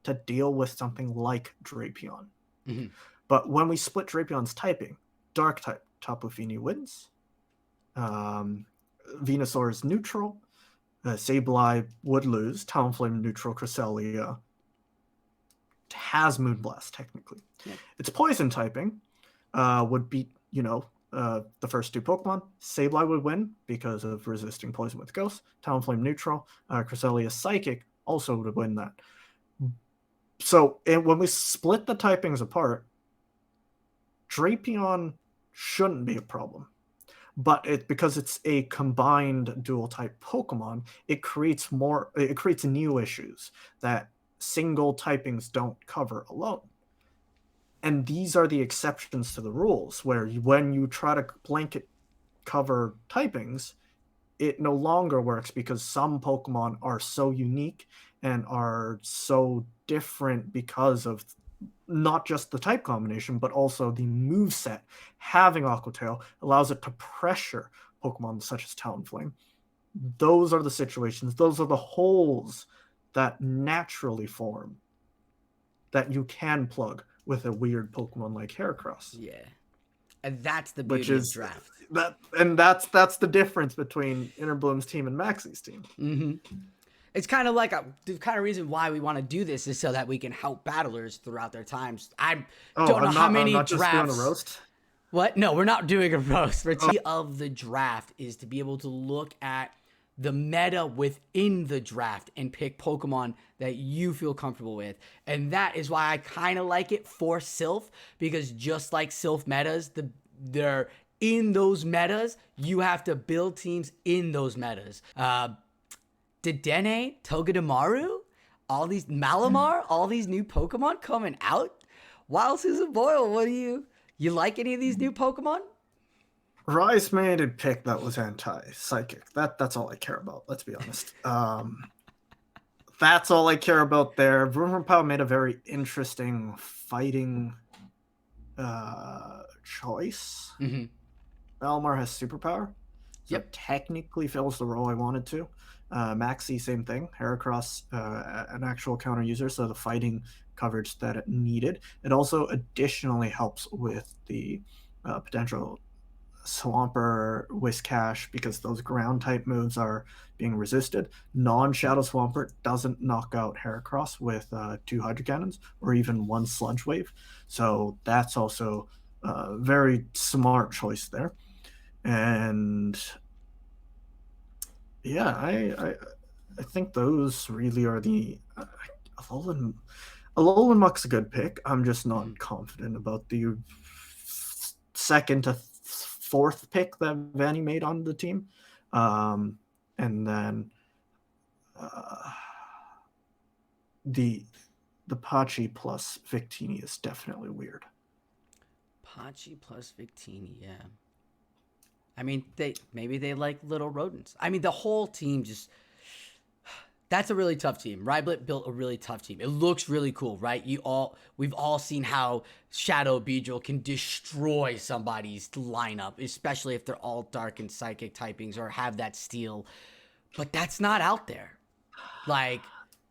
to deal with something like Drapion. Mm-hmm. But when we split Drapion's typing, Dark type, Tapu Fini wins. Venusaur is neutral. Sableye would lose. Talonflame neutral. Cresselia has Moonblast, technically. Yeah. Its poison typing would beat, the first 2 Pokemon. Sableye would win because of resisting poison with Ghost. Talonflame neutral. Cresselia Psychic also would win that. So when we split the typings apart, Drapion shouldn't be a problem. But because it's a combined dual type Pokemon, it creates new issues that single typings don't cover alone. And these are the exceptions to the rules, where when you try to blanket cover typings, it no longer works because some Pokemon are so unique and are so different because of not just the type combination, but also the moveset. Having Aqua Tail allows it to pressure Pokemon such as Talonflame. Those are the situations, those are the holes that naturally form that you can plug with a weird Pokemon like Heracross. Yeah. And that's the beauty of draft. That's the difference between Inner Bloom's team and Maxi's team. Mm-hmm. It's kind of like the kind of reason why we want to do this is so that we can help battlers throughout their times. I don't know how many drafts. Just doing a roast? What? No, we're not doing a roast. Of the draft is to be able to look at the meta within the draft and pick Pokemon that you feel comfortable with. And that is why I kind of like it for Silph, because just like Silph metas, they're in those metas, you have to build teams in those metas. Dedenne, Togedemaru, all these Malamar, all these new Pokemon coming out. WildSusanBoyle, what do you like any of these new Pokemon? Rise made a pick that was anti-psychic. That's all I care about, let's be honest. That's all I care about there. Rumorpow made a very interesting fighting choice. Mm-hmm. Malamar has superpower. So Yep. technically fills the role I wanted to. Maxi, same thing. Heracross, an actual counter user, so the fighting coverage that it needed. It also additionally helps with the potential Swampert, Whiscash, because those ground type moves are being resisted. Non Shadow Swampert doesn't knock out Heracross with 2 Hydro Cannons or even 1 Sludge Wave. So that's also a very smart choice there. And yeah, I think those really are the. Alolan, Alolan Muck's a good pick. I'm just not confident about the second to fourth pick that Vanny made on the team. And then uh, the Pachi plus Victini is definitely weird. Pachi plus Victini, yeah. I mean, maybe they like little rodents. I mean, the whole team just that's a really tough team. Ryblit built a really tough team. It looks really cool, right? We've all seen how Shadow Beedrill can destroy somebody's lineup, especially if they're all dark and psychic typings or have that steel. But that's not out there. Like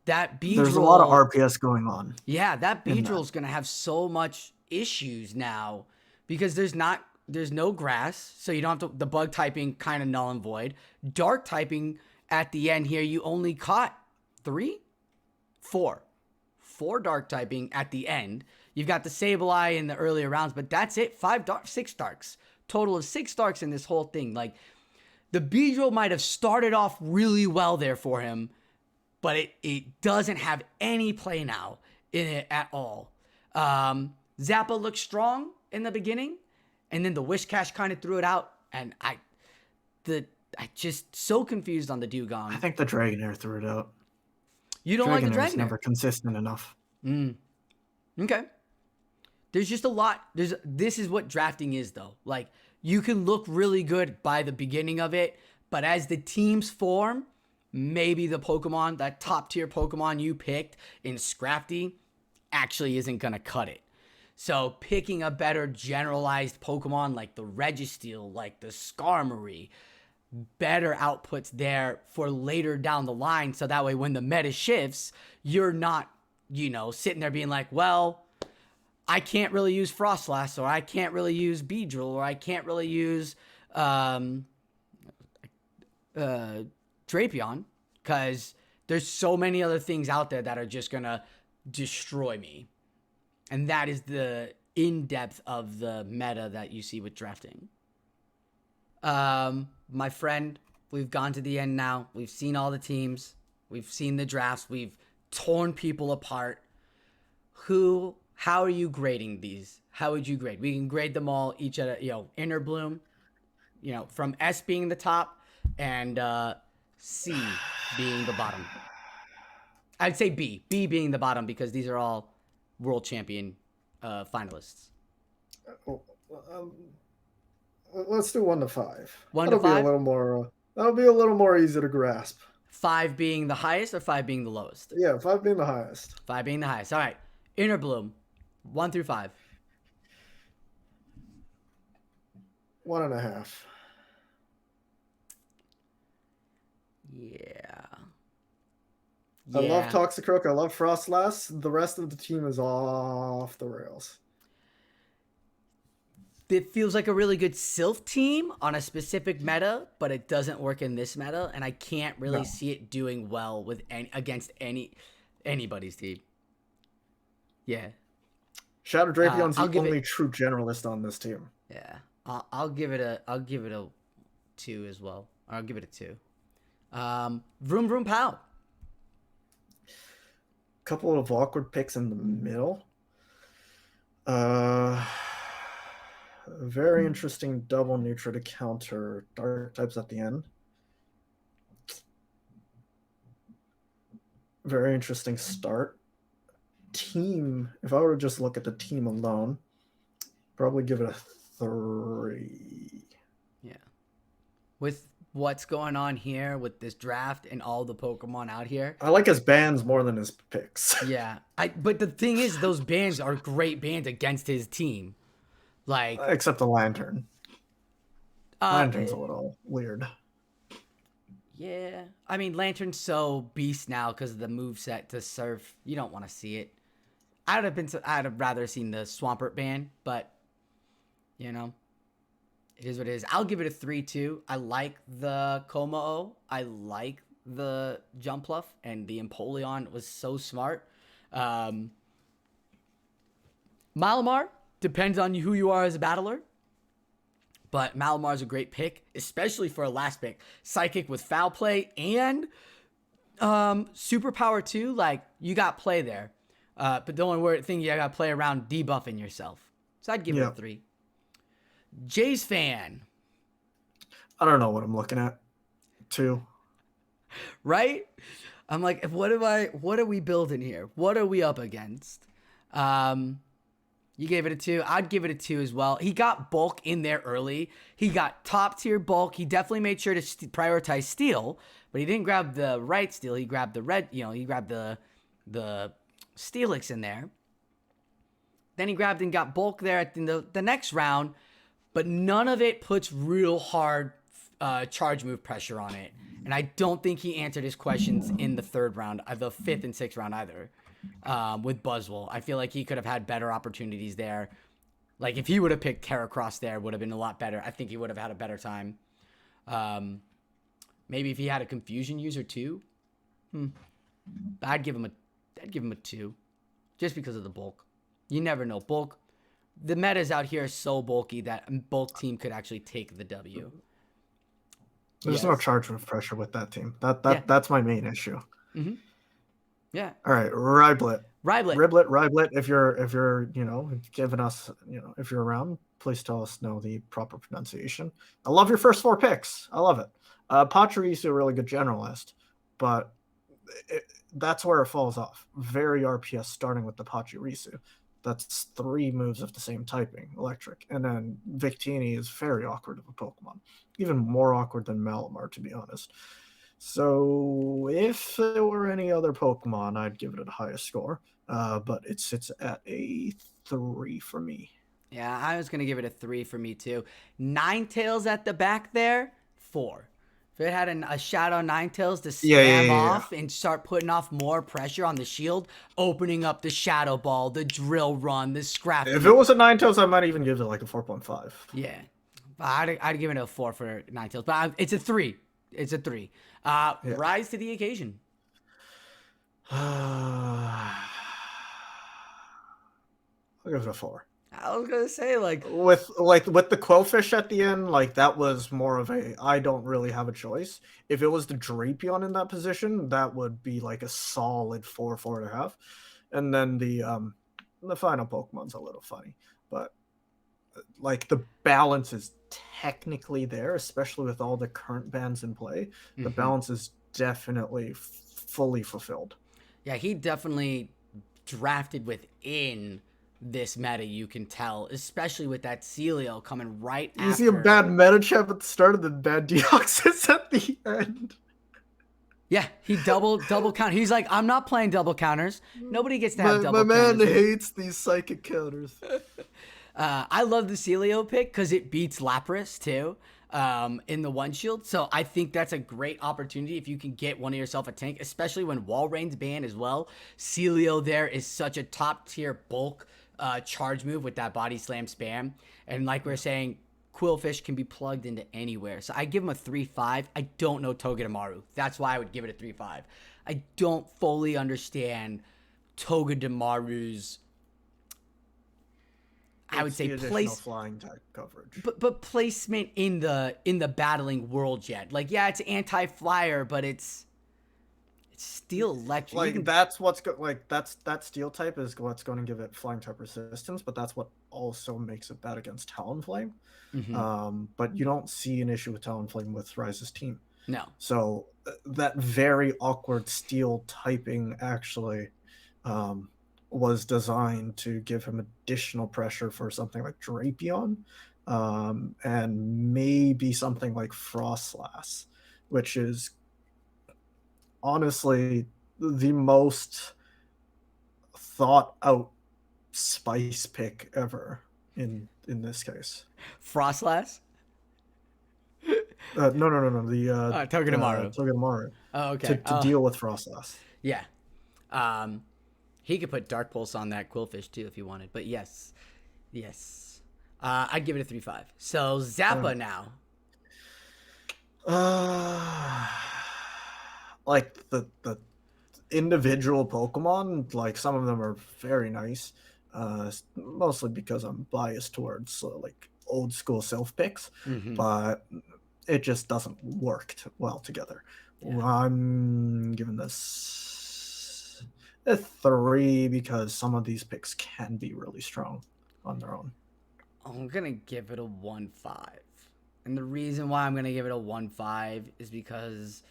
that Beedrill. There's a lot of RPS going on. Yeah, that Beedrill's gonna have so much issues now because there's no grass, so you don't have to, the bug typing kind of null and void. Dark typing at the end here, you only caught 4 dark typing at the end. You've got the Sableye in the earlier rounds, but that's it. 6 darks. Total of 6 darks in this whole thing. Like the Beedrill might have started off really well there for him, but it doesn't have any play now in it at all. Zappa looked strong in the beginning, and then the Whiscash kind of threw it out, and I just so confused on the Dugong. I think the Dragonair threw it out. You don't like the Dragonair? Never consistent enough. Okay. There's just a lot. This is what drafting is, though. Like, you can look really good by the beginning of it, but as the teams form, maybe the Pokemon, that top tier Pokemon you picked in Scrafty, actually isn't going to cut it. So picking a better generalized Pokemon like the Registeel, like the Skarmory, better outputs there for later down the line. So that way when the meta shifts, you're not, sitting there being like, well, I can't really use Frostlass, or I can't really use Beedrill, or I can't really use Drapion, because there's so many other things out there that are just going to destroy me. And that is the in-depth of the meta that you see with drafting. My friend, we've gone to the end now. We've seen all the teams. We've seen the drafts. We've torn people apart. How are you grading these? How would you grade? We can grade them all each at a, Inner Bloom, from S being the top and C being the bottom. I'd say B being the bottom because these are all world champion finalists. Let's do 1 to 5. 1 to 5? That'll be a little more easy to grasp. 5 being the highest or 5 being the lowest? Yeah, 5 being the highest. 5 being the highest. All right. Inner Bloom, 1 through 5. 1.5. Yeah. I love Toxicroak. I love Frostlass. The rest of the team is off the rails. It feels like a really good Silph team on a specific meta, but it doesn't work in this meta, and I can't really see it doing well with against anybody's team. Yeah. Shadow Drapion's the only true generalist on this team. Yeah. I'll give it a 2 as well. I'll give it a 2. Vroom Vroom Pow. Couple of awkward picks in the middle. Very interesting double neutral to counter dark types at the end. Very interesting start. Team, if I were to just look at the team alone, probably give it a 3. Yeah. With what's going on here with this draft and all the Pokemon out here, I like his bans more than his picks. Yeah. But the thing is, those bans are great bans against his team. Like, except the Lantern. Uh, Lantern's a little weird. yeah. I mean, Lantern's so beast now because of the move set to Surf. You don't want to see it. I'd have rather seen the Swampert ban, but you know, it is what it is. I'll give it a 3-2. I like the Komao. I like the Jumpluff, and the Empoleon was so smart. Um, Malamar depends on who you are as a battler. But Malamar's a great pick, especially for a last pick. Psychic with foul play and superpower too. Like, you got play there. But the only thing you got to play around debuffing yourself. So I'd give it a 3. Jay's fan. I don't know what I'm looking at. 2. Right? I'm like, what are we building here? What are we up against? You gave it a 2. I'd give it a 2 as well. He got bulk in there early. He got top tier bulk. He definitely made sure to prioritize steel, but he didn't grab the right steel. He grabbed the red, he grabbed the Steelix in there. Then he grabbed and got bulk there at the next round, but none of it puts real hard charge move pressure on it. And I don't think he answered his questions in the third round, the fifth and sixth round either. With Buzzwole, I feel like he could have had better opportunities there. Like, if he would have picked Heracross there, would have been a lot better. I think he would have had a better time. Maybe if he had a confusion user too. I'd give him a 2, just because of the bulk. You never know. Bulk. The metas out here are so bulky that a bulk team could actually take the W. There's no charge move pressure with that team. That's my main issue. Mm-hmm. Yeah. All right, Riblet. Riblet. Riblet. If you're giving us, if you're around, please tell us the proper pronunciation. I love your first 4 picks. I love it. Pachirisu, a really good generalist, but that's where it falls off. Very RPS starting with the Pachirisu. That's 3 moves of the same typing, electric. And then Victini is very awkward of a Pokemon. Even more awkward than Malamar, to be honest. So if there were any other Pokemon, I'd give it the highest score. But it sits at a 3 for me. Yeah, I was going to give it a 3 for me too. Ninetales at the back there, 4. If it had a Shadow Ninetales to spam off and start putting off more pressure on the shield, opening up the Shadow Ball, the Drill Run, the Scrap. If it was a Ninetales, I might even give it like a 4.5. Yeah. I'd give it a 4 for Ninetales, but it's a 3. It's a 3. Rise to the occasion. I'll give it a 4. I was gonna say, with the Quillfish at the end, that was more of a I don't really have a choice. If it was the Drapion in that position, that would be like a solid 4.5. And then the final Pokemon's a little funny, but the balance is technically there, especially with all the current bans in play. The balance is definitely fully fulfilled. Yeah, he definitely drafted within this meta, you can tell, especially with that Celio coming right after. You see a bad Medichap at the start and then bad Deoxys at the end. Yeah, he double count. He's like, I'm not playing double counters. Nobody gets to have double counters. My man hates these psychic counters. I love the Celio pick because it beats Lapras too in the one shield. So I think that's a great opportunity if you can get one of yourself a tank, especially when Walreign's banned as well. Celio there is such a top tier bulk charge move with that body slam spam. And like we're saying, Quillfish can be plugged into anywhere. So I give him a 3.5. I don't know Togedemaru. That's why I would give it a 3.5. I don't fully understand Togedemaru's, I would say, flying type coverage, but placement in the battling world yet. It's anti-flyer, but it's steel electric. That's what's that steel type is what's going to give it flying type resistance, but that's what also makes it bad against Talonflame. But you don't see an issue with Talonflame with Rise's team. No. So that very awkward steel typing actually was designed to give him additional pressure for something like Drapion, and maybe something like Frostlass, which is honestly the most thought out spice pick ever in this case. Frostlass? No. The Togedemaru. Togedemaru Oh, to okay. deal with Frostlass. Yeah. Um, he could put Dark Pulse on that Quillfish too if he wanted. But yes, yes. I'd give it a 3-5. So Uh, Zappa now. uh, like the individual Pokemon, like some of them are very nice. Mostly because I'm biased towards like old school Silph picks, Mm-hmm. but it just doesn't work well together. Yeah. I'm giving this a 3 because some of these picks can be really strong on their own. I'm gonna give it a 1-5. And the reason why I'm gonna give it a 1-5 is because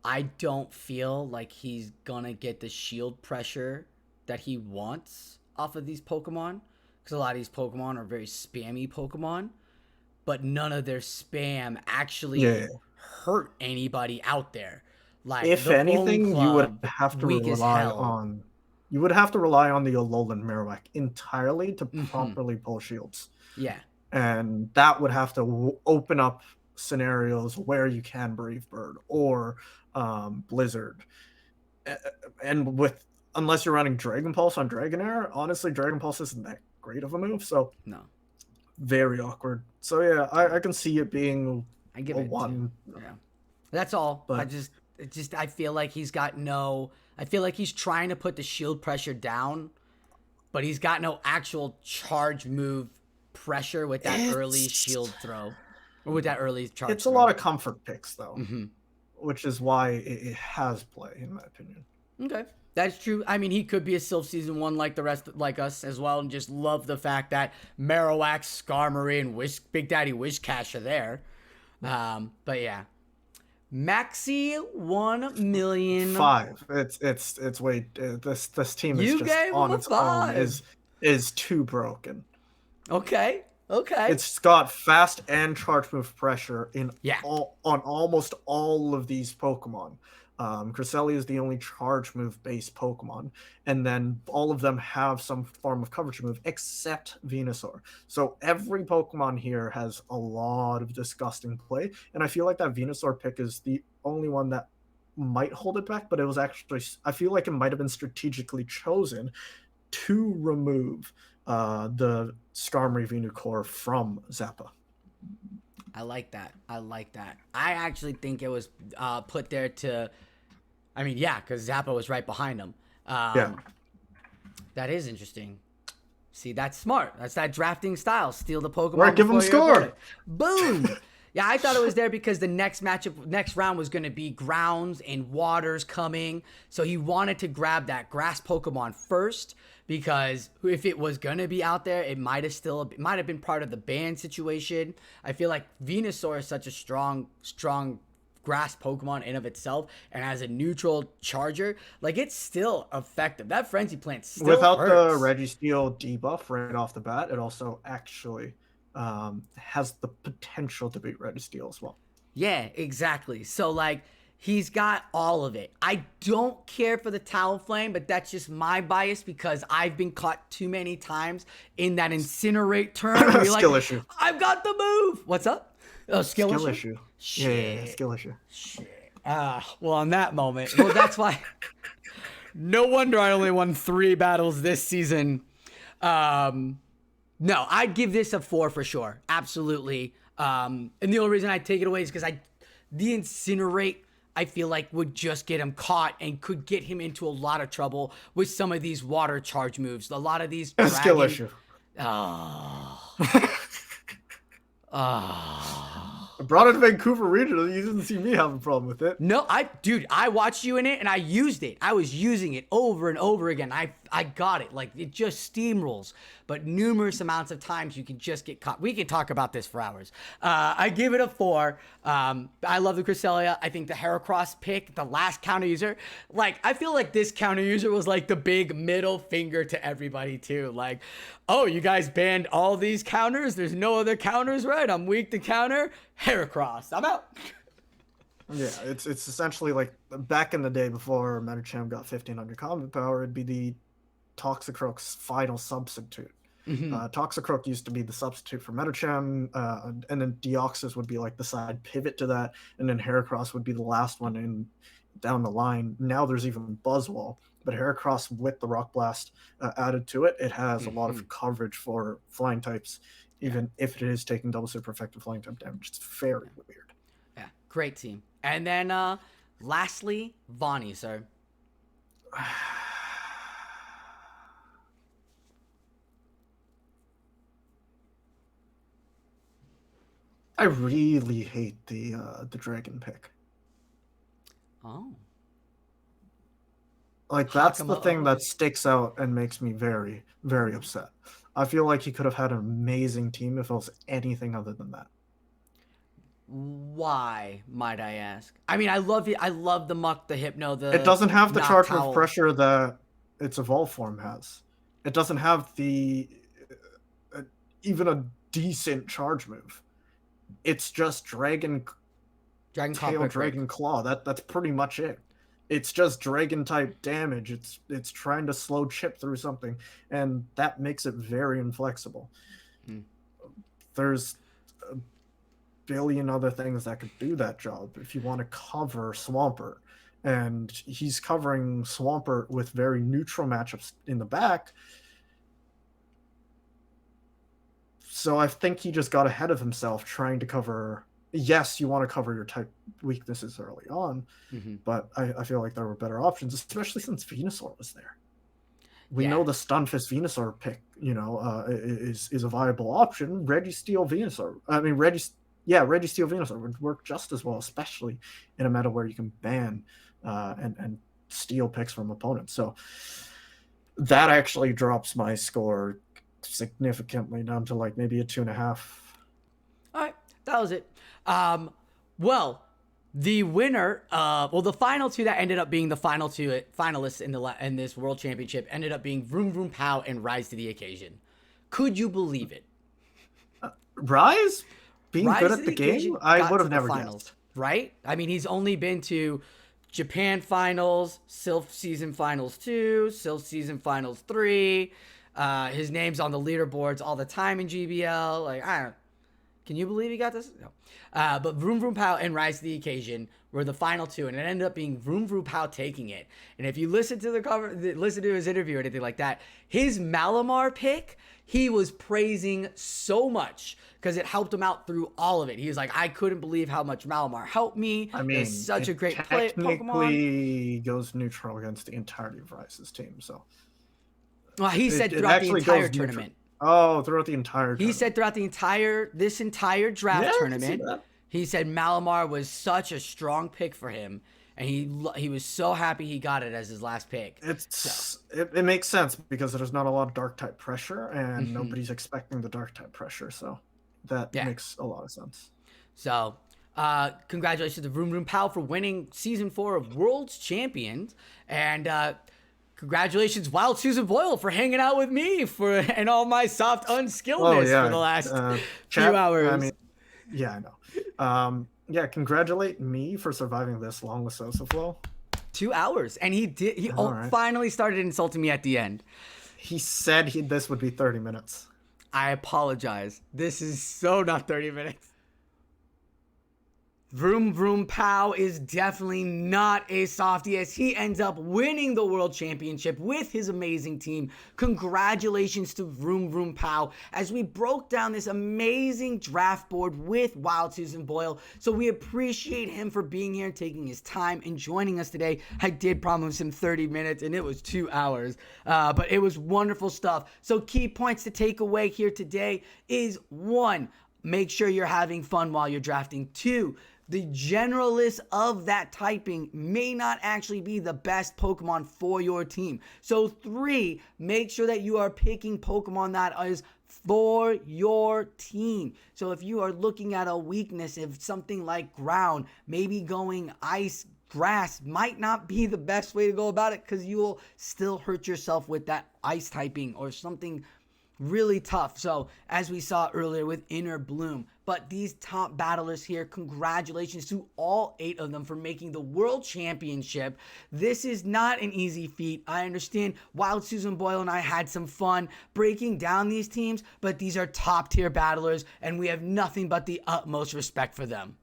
I don't feel like he's gonna get the shield pressure that he wants off of these Pokemon. Because a lot of these Pokemon are very spammy Pokemon, but none of their spam Yeah. actually hurt anybody out there. Like If the Bone anything, you would Club, have to weak as rely hell. on the Alolan Marowak entirely to Mm-hmm. properly pull shields. Yeah. And that would have to open up scenarios where you can Brave Bird or Blizzard. And with unless you're running Dragon Pulse on Dragonair, honestly, Dragon Pulse isn't that great of a move, so No. very awkward. So yeah, I can see it being I give a it a 2. 1, Yeah. That's all. but I feel like he's got no. I feel like he's trying to put the shield pressure down, but he's got no actual charge move pressure with that early it's shield throw, or with that early charge it's a lot throw. of comfort picks though, Mm-hmm. which is why it has play in my opinion. Okay, that's true. I mean, he could be a Silph season 1 like the rest, like us as well, and just love the fact that Marowak, Skarmory, and Big Daddy Wishcash are there. But yeah, Maxi 1,000,000. 5. It's way this team is You just gave him on a its own 5. is too broken. Okay. Okay. It's got fast and charge move pressure in Yeah. on almost all of these Pokemon. Cresselia is the only charge move based Pokemon, and then all of them have some form of coverage move except Venusaur. So every Pokemon here has a lot of disgusting play, and I feel like that Venusaur pick is the only one that might hold it back, but it was actually, I feel like it might have been strategically chosen to remove the Skarmory Venusaur from Zappa. I like that. I like that. I actually think it was put there to. I mean, yeah, because Zappa was right behind him. Yeah. That is interesting. See, that's smart. That's that drafting style. Steal the Pokemon Right, give him before your score. opponent. Boom. Yeah, I thought it was there because the next matchup, next round was going to be grounds and waters coming. So he wanted to grab that grass Pokemon first because if it was going to be out there, it might have been part of the ban situation. I feel like Venusaur is such a strong grass Pokemon in of itself, and as a neutral charger, like it's still effective. That Frenzy Plant still Without hurts. the Registeel debuff right off the bat, it also actually has the potential to beat Registeel as well. Yeah, exactly. So like he's got all of it. I don't care for the Talonflame, but that's just my bias because I've been caught too many times in that Incinerate turn where you're like, Skill issue. I've got the move. What's up? Oh, skill issue? Shit. Yeah, skill issue. Shit. Well, on that moment, well, that's why. No wonder I only won 3 battles this season. No, I'd give this a 4 for sure. Absolutely. And the only reason I take it away is because the Incinerate, I feel like would just get him caught and could get him into a lot of trouble with some of these water charge moves. A lot of these Skill issue. Oh. I brought it to Vancouver Regional. You didn't see me have a problem with it. No, I watched you in it and I used it. I was using it over and over again. I got it. Like it just steamrolls. But numerous amounts of times you can just get caught. We can talk about this for hours. I give it a 4. I love the Cresselia. I think the Heracross pick, the last counter user, like I feel like this counter user was like the big middle finger to everybody too. Like, oh, you guys banned all these counters. There's no other counters, right? I'm weak to counter. Heracross, I'm out. Yeah, it's essentially like back in the day before Metacham got 1500 combat power, it'd be the Toxicroak's final substitute. Toxicroak used to be the substitute for Metachem, and then Deoxys would be like the side pivot to that, and then Heracross would be the last one in down the line. Now there's even Buzzwole, but Heracross with the Rock Blast added to it, it has a lot of coverage for flying types, even if it is taking double super effective flying type damage. It's very weird. Yeah, great team. And then lastly, Vani, sir. I really hate the dragon pick. Oh. Like, that's the thing that sticks out and makes me very, very upset. I feel like he could have had an amazing team if it was anything other than that. Why, might I ask? I mean, I love it. I love the Muck, the Hypno, the... It doesn't have the charge with pressure that its Evolve form has. It doesn't have the... even a decent charge move. It's just Dragon Tail, Dragon Claw. That's pretty much it. It's just Dragon type damage. It's trying to slow Chip through something, and that makes it very inflexible. There's a billion other things that could do that job if you want to cover Swampert, and he's covering Swampert with very neutral matchups in the back. So I think he just got ahead of himself trying to cover... Yes, you want to cover your type weaknesses early on, but I feel like there were better options, especially since Venusaur was there. We know the Stunfisk Venusaur pick, is a viable option. Registeel Venusaur. I mean, Registeel Venusaur would work just as well, especially in a meta where you can ban and steal picks from opponents. So that actually drops my score significantly down to like maybe a 2.5. All right, that was it. Well, the winner, the final two that ended up being the final two finalists in this World Championship ended up being Vroom Vroom Pow and Rise to the Occasion. Could you believe it? Rise? Being good at the game? I would have never guessed. Right? I mean, he's only been to Japan Finals, Silph Season Finals 2, Silph Season Finals 3. His name's on the leaderboards all the time in GBL. Like, I don't... Can you believe he got this? No. But Vroom Vroom Pow and Rise to the Occasion were the final two, and it ended up being Vroom Vroom Pow taking it. And if you listen to listen to his interview or anything like that, his Malamar pick, he was praising so much because it helped him out through all of it. He was like, I couldn't believe how much Malamar helped me. I mean, it's such a great play. Technically goes neutral against the entirety of Rise's team. So, well, he said throughout the entire tournament. Oh, throughout the entire tournament. He said throughout the entire draft tournament, he said Malamar was such a strong pick for him, and he was so happy he got it as his last pick. It makes sense because there's not a lot of dark type pressure, and nobody's expecting the dark type pressure, so that makes a lot of sense. So, congratulations to Vroom Vroom Pow for winning Season 4 of World's Champions, and congratulations, WildSusanBoyle, for hanging out with me and all my soft unskilledness for the last few hours. I mean, I know. Congratulate me for surviving this long with Sosaflow. 2 hours, and he finally started insulting me at the end. He said this would be 30 minutes. I apologize. This is so not 30 minutes. Vroom Vroom Pow is definitely not a softie as he ends up winning the World Championship with his amazing team. Congratulations to Vroom Vroom Pow as we broke down this amazing draft board with WildSusanBoyle. So we appreciate him for being here, taking his time, and joining us today. I did promise him 30 minutes and it was 2 hours, but it was wonderful stuff. So key points to take away here today is 1, make sure you're having fun while you're drafting. 2, the generalist of that typing may not actually be the best Pokemon for your team. So 3, make sure that you are picking Pokemon that is for your team. So if you are looking at a weakness, if something like ground, maybe going ice, grass might not be the best way to go about it because you will still hurt yourself with that ice typing or something really tough. So as we saw earlier with Inner Bloom, But these top battlers here, congratulations to all 8 of them for making the World Championship. This is not an easy feat. I understand Wild Susan Boyle and I had some fun breaking down these teams, but these are top tier battlers and we have nothing but the utmost respect for them.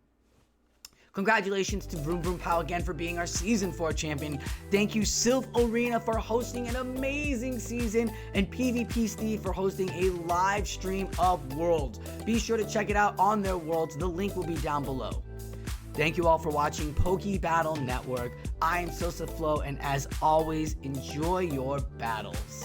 Congratulations to Vroom Vroom Pow again for being our Season 4 champion. Thank you Silph Arena for hosting an amazing season, and PvP Steve for hosting a live stream of Worlds. Be sure to check it out on their Worlds. The link will be down below. Thank you all for watching Poke Battle Network. I am Silph, and as always, enjoy your battles.